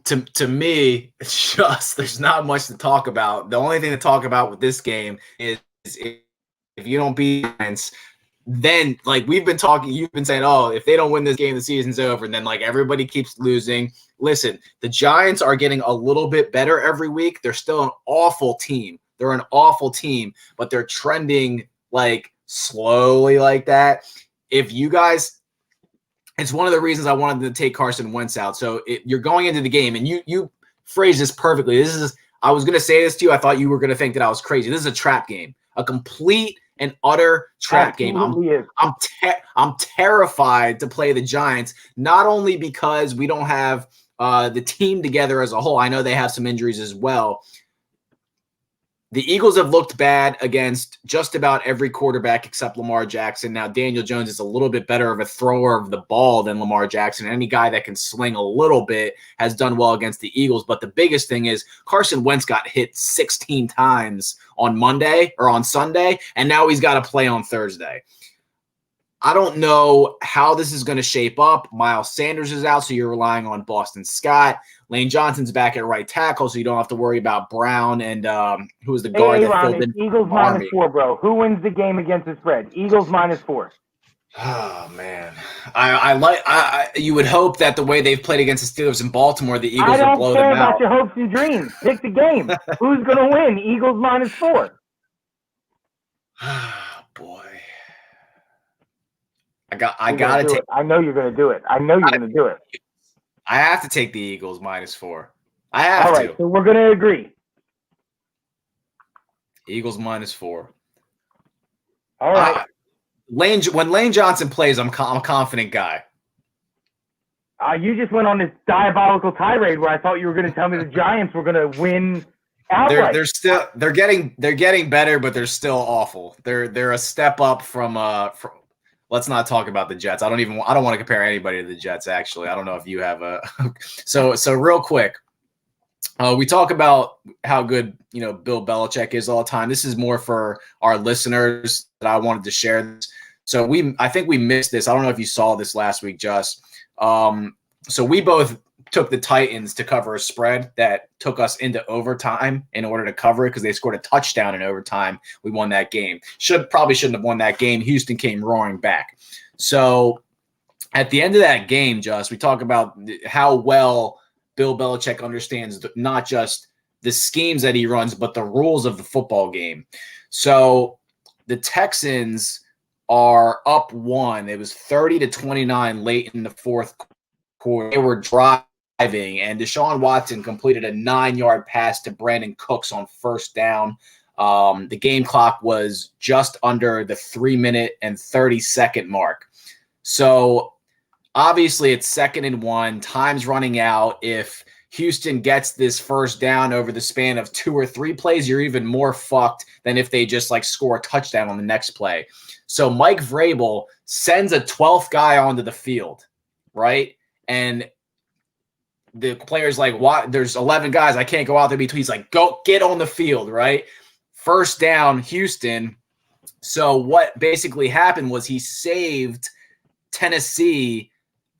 to me, it's just there's not much to talk about. The only thing to talk about with this game is if you don't beat Giants, then like we've been talking, you've been saying, oh, if they don't win this game, the season's over. And then like everybody keeps losing. Listen, the Giants are getting a little bit better every week. They're still an awful team. They're an awful team, but they're trending like slowly like that. If you guys, it's one of the reasons I wanted to take Carson Wentz out. So you're going into the game, and you phrased this perfectly. I was going to say this to you. I thought you were going to think that I was crazy. This is a trap game, a complete and utter trap game. I'm terrified to play the Giants, not only because we don't have the team together as a whole. I know they have some injuries as well. The Eagles have looked bad against just about every quarterback except Lamar Jackson. Now, Daniel Jones is a little bit better of a thrower of the ball than Lamar Jackson. Any guy that can sling a little bit has done well against the Eagles. But the biggest thing is Carson Wentz got hit 16 times on Monday or on Sunday, and now he's got to play on Thursday. I don't know how this is going to shape up. Miles Sanders is out, so you're relying on Boston Scott. Lane Johnson's back at right tackle, so you don't have to worry about Brown and who was the guard Hey, that Ron, filled it's in Eagles Army. -4, bro. Who wins the game against the spread? Eagles -4. Oh man, you would hope that the way they've played against the Steelers in Baltimore, the Eagles I would don't blow care them about out. your hopes and dreams. Pick the game. Who's gonna win? Eagles -4. Boy, I gotta take. I know you're gonna do it. I know you're gonna do it. I have to take the Eagles -4. I have All right, to. so we're gonna agree. Eagles -4. All right. When Lane Johnson plays, I'm a confident guy. You just went on this diabolical tirade where I thought you were going to tell me the Giants were going to win outright. They're getting better, but they're still awful. They're a step up from let's not talk about the Jets. I don't want to compare anybody to the Jets. Actually, I don't know if you have a so real quick. We talk about how good Bill Belichick is all the time. This is more for our listeners that I wanted to share this. So I think we missed this. I don't know if you saw this last week, Just. So we both took the Titans to cover a spread that took us into overtime in order to cover it because they scored a touchdown in overtime. We won that game. Probably shouldn't have won that game. Houston came roaring back. So at the end of that game, Just, we talk about how well Bill Belichick understands not just the schemes that he runs, but the rules of the football game. So the Texans are up 1. It was 30-29 late in the fourth quarter. They were driving, and Deshaun Watson completed a 9-yard pass to Brandon Cooks on first down. The game clock was just under the 3-minute and 30-second mark. So obviously it's 2nd and 1. Time's running out. If Houston gets this first down over the span of 2 or 3 plays, you're even more fucked than if they just score a touchdown on the next play. So Mike Vrabel sends a 12th guy onto the field, right? And the player's like, "What? There's 11 guys. I can't go out there between." He's like, "Go get on the field," right? First down, Houston. So what basically happened was he saved Tennessee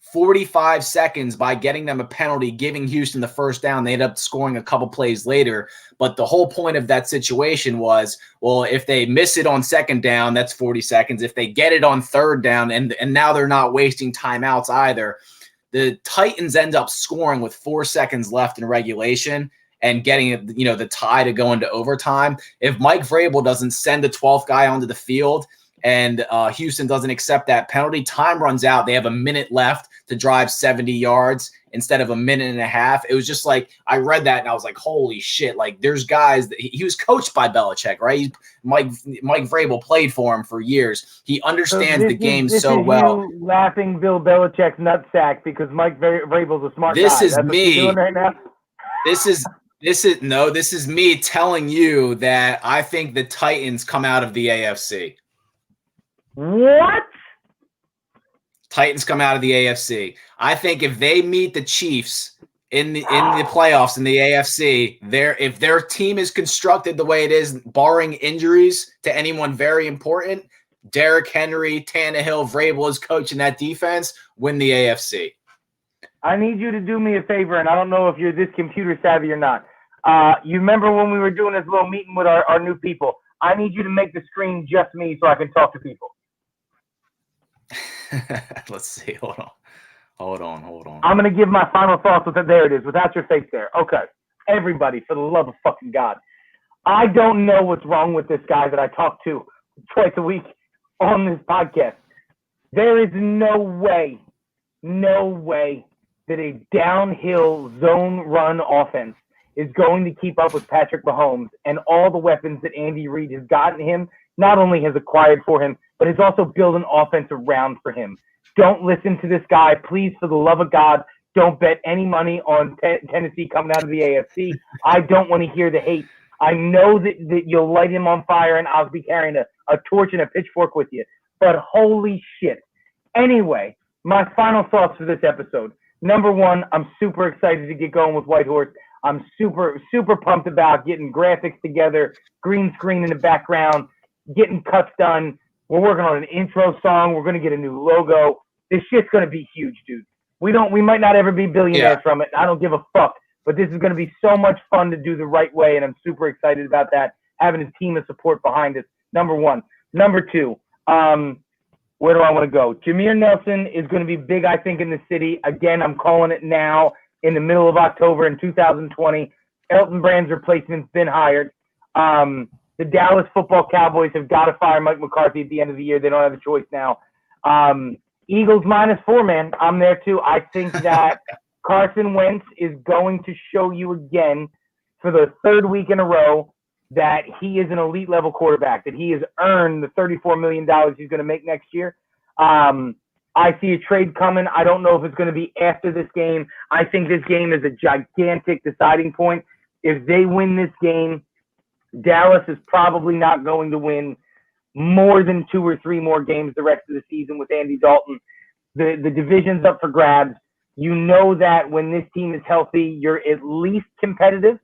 45 seconds by getting them a penalty, giving Houston the first down. They ended up scoring a couple plays later. But the whole point of that situation was, well, if they miss it on 2nd down, that's 40 seconds. If they get it on 3rd down, and now they're not wasting timeouts either, the Titans end up scoring with 4 seconds left in regulation and getting the tie to go into overtime. If Mike Vrabel doesn't send the 12th guy onto the field and Houston doesn't accept that penalty, time runs out. They have a minute left to drive 70 yards instead of a minute and a half. It was just I read that and I was like, holy shit. There's guys that he was coached by Belichick, right? Mike Vrabel played for him for years. He understands the game so well. You laughing Bill Belichick's nutsack because Mike Vrabel's a smart guy. This is That's me. What you're doing right now? This is me telling you that I think the Titans come out of the AFC. What? Titans come out of the AFC. I think if they meet the Chiefs in the playoffs in the AFC, if their team is constructed the way it is, barring injuries to anyone very important, Derrick Henry, Tannehill, Vrabel is coaching that defense, win the AFC. I need you to do me a favor, and I don't know if you're this computer savvy or not. You remember when we were doing this little meeting with our new people? I need you to make the screen just me so I can talk to people. Let's see. Hold on. I'm going to give my final thoughts with it. There it is, without your face there. Okay. Everybody, for the love of fucking God. I don't know what's wrong with this guy that I talk to twice a week on this podcast. There is no way that a downhill zone run offense is going to keep up with Patrick Mahomes and all the weapons that Andy Reid has gotten him, not only has acquired for him, but has also built an offense around for him. Don't listen to this guy. Please, for the love of God, don't bet any money on Tennessee coming out of the AFC. I don't want to hear the hate. I know that you'll light him on fire and I'll be carrying a torch and a pitchfork with you. But holy shit. Anyway, my final thoughts for this episode. Number one, I'm super excited to get going with Whitehorse. I'm super, super pumped about getting graphics together, green screen in the background, getting cuts done, We're working on an intro song. We're going to get a new logo. This shit's going to be huge, dude. We might not ever be billionaires from it. I don't give a fuck. But this is going to be so much fun to do the right way, and I'm super excited about that, having a team of support behind us, number one. Number two, where do I want to go? Jameer Nelson is going to be big, I think, in the city. Again, I'm calling it now in the middle of October in 2020. Elton Brand's replacement's been hired. The Dallas Football Cowboys have got to fire Mike McCarthy at the end of the year. They don't have a choice now. Eagles -4, man. I'm there too. I think that Carson Wentz is going to show you again for the third week in a row that he is an elite level quarterback, that he has earned the $34 million he's going to make next year. I see a trade coming. I don't know if it's going to be after this game. I think this game is a gigantic deciding point. If they win this game, Dallas is probably not going to win more than 2 or 3 more games the rest of the season with Andy Dalton. The division's up for grabs. You know that when this team is healthy, you're at least competitive.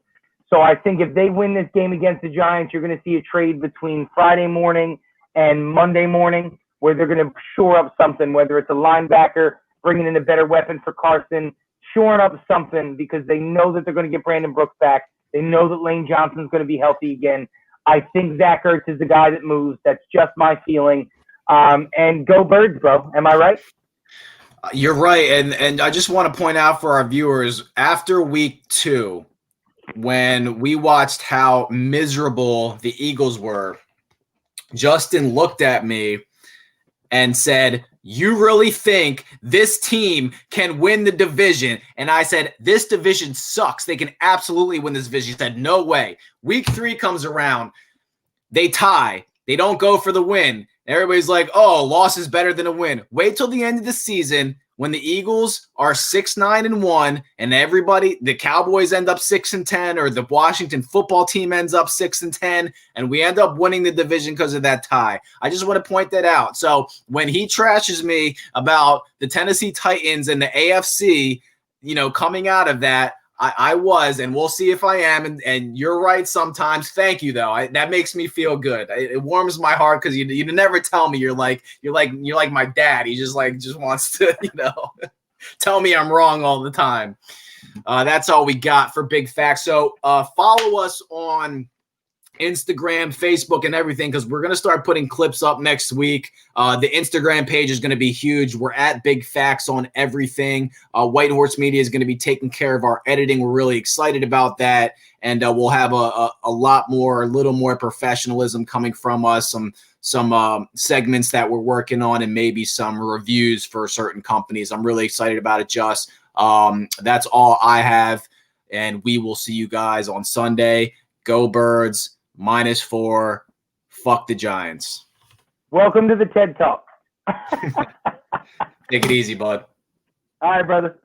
So I think if they win this game against the Giants, you're going to see a trade between Friday morning and Monday morning where they're going to shore up something, whether it's a linebacker, bringing in a better weapon for Carson, shoring up something because they know that they're going to get Brandon Brooks back. They know that Lane Johnson's going to be healthy again. I think Zach Ertz is the guy that moves. That's just my feeling. And go Birds, bro. Am I right? You're right. And I just want to point out for our viewers, after week 2, when we watched how miserable the Eagles were, Justin looked at me and said, "You really think this team can win the division?" And I said, "This division sucks. They can absolutely win this division." He said, "No way." Week 3 comes around. They tie. They don't go for the win. Everybody's like, "Oh, loss is better than a win." Wait till the end of the season when the Eagles are 6-9-1 and the Cowboys end up 6-10, or the Washington football team ends up 6-10, and we end up winning the division because of that tie. I just want to point that out. So when he trashes me about the Tennessee Titans and the AFC, coming out of that, I was, and we'll see if I am. And you're right sometimes. Thank you, though. That makes me feel good. It warms my heart because you never tell me you're like my dad. He just wants to tell me I'm wrong all the time. That's all we got for Big Facts. So follow us on Instagram, Facebook, and everything, because we're going to start putting clips up next week. The Instagram page is going to be huge. We're at Big Facts on everything. White Horse Media is going to be taking care of our editing. We're really excited about that, and we'll have a little more professionalism coming from us, some segments that we're working on, and maybe some reviews for certain companies. I'm really excited about it, Just. That's all I have, and we will see you guys on Sunday. Go Birds. -4. Fuck the Giants. Welcome to the TED Talk. Take it easy, bud. All right, brother.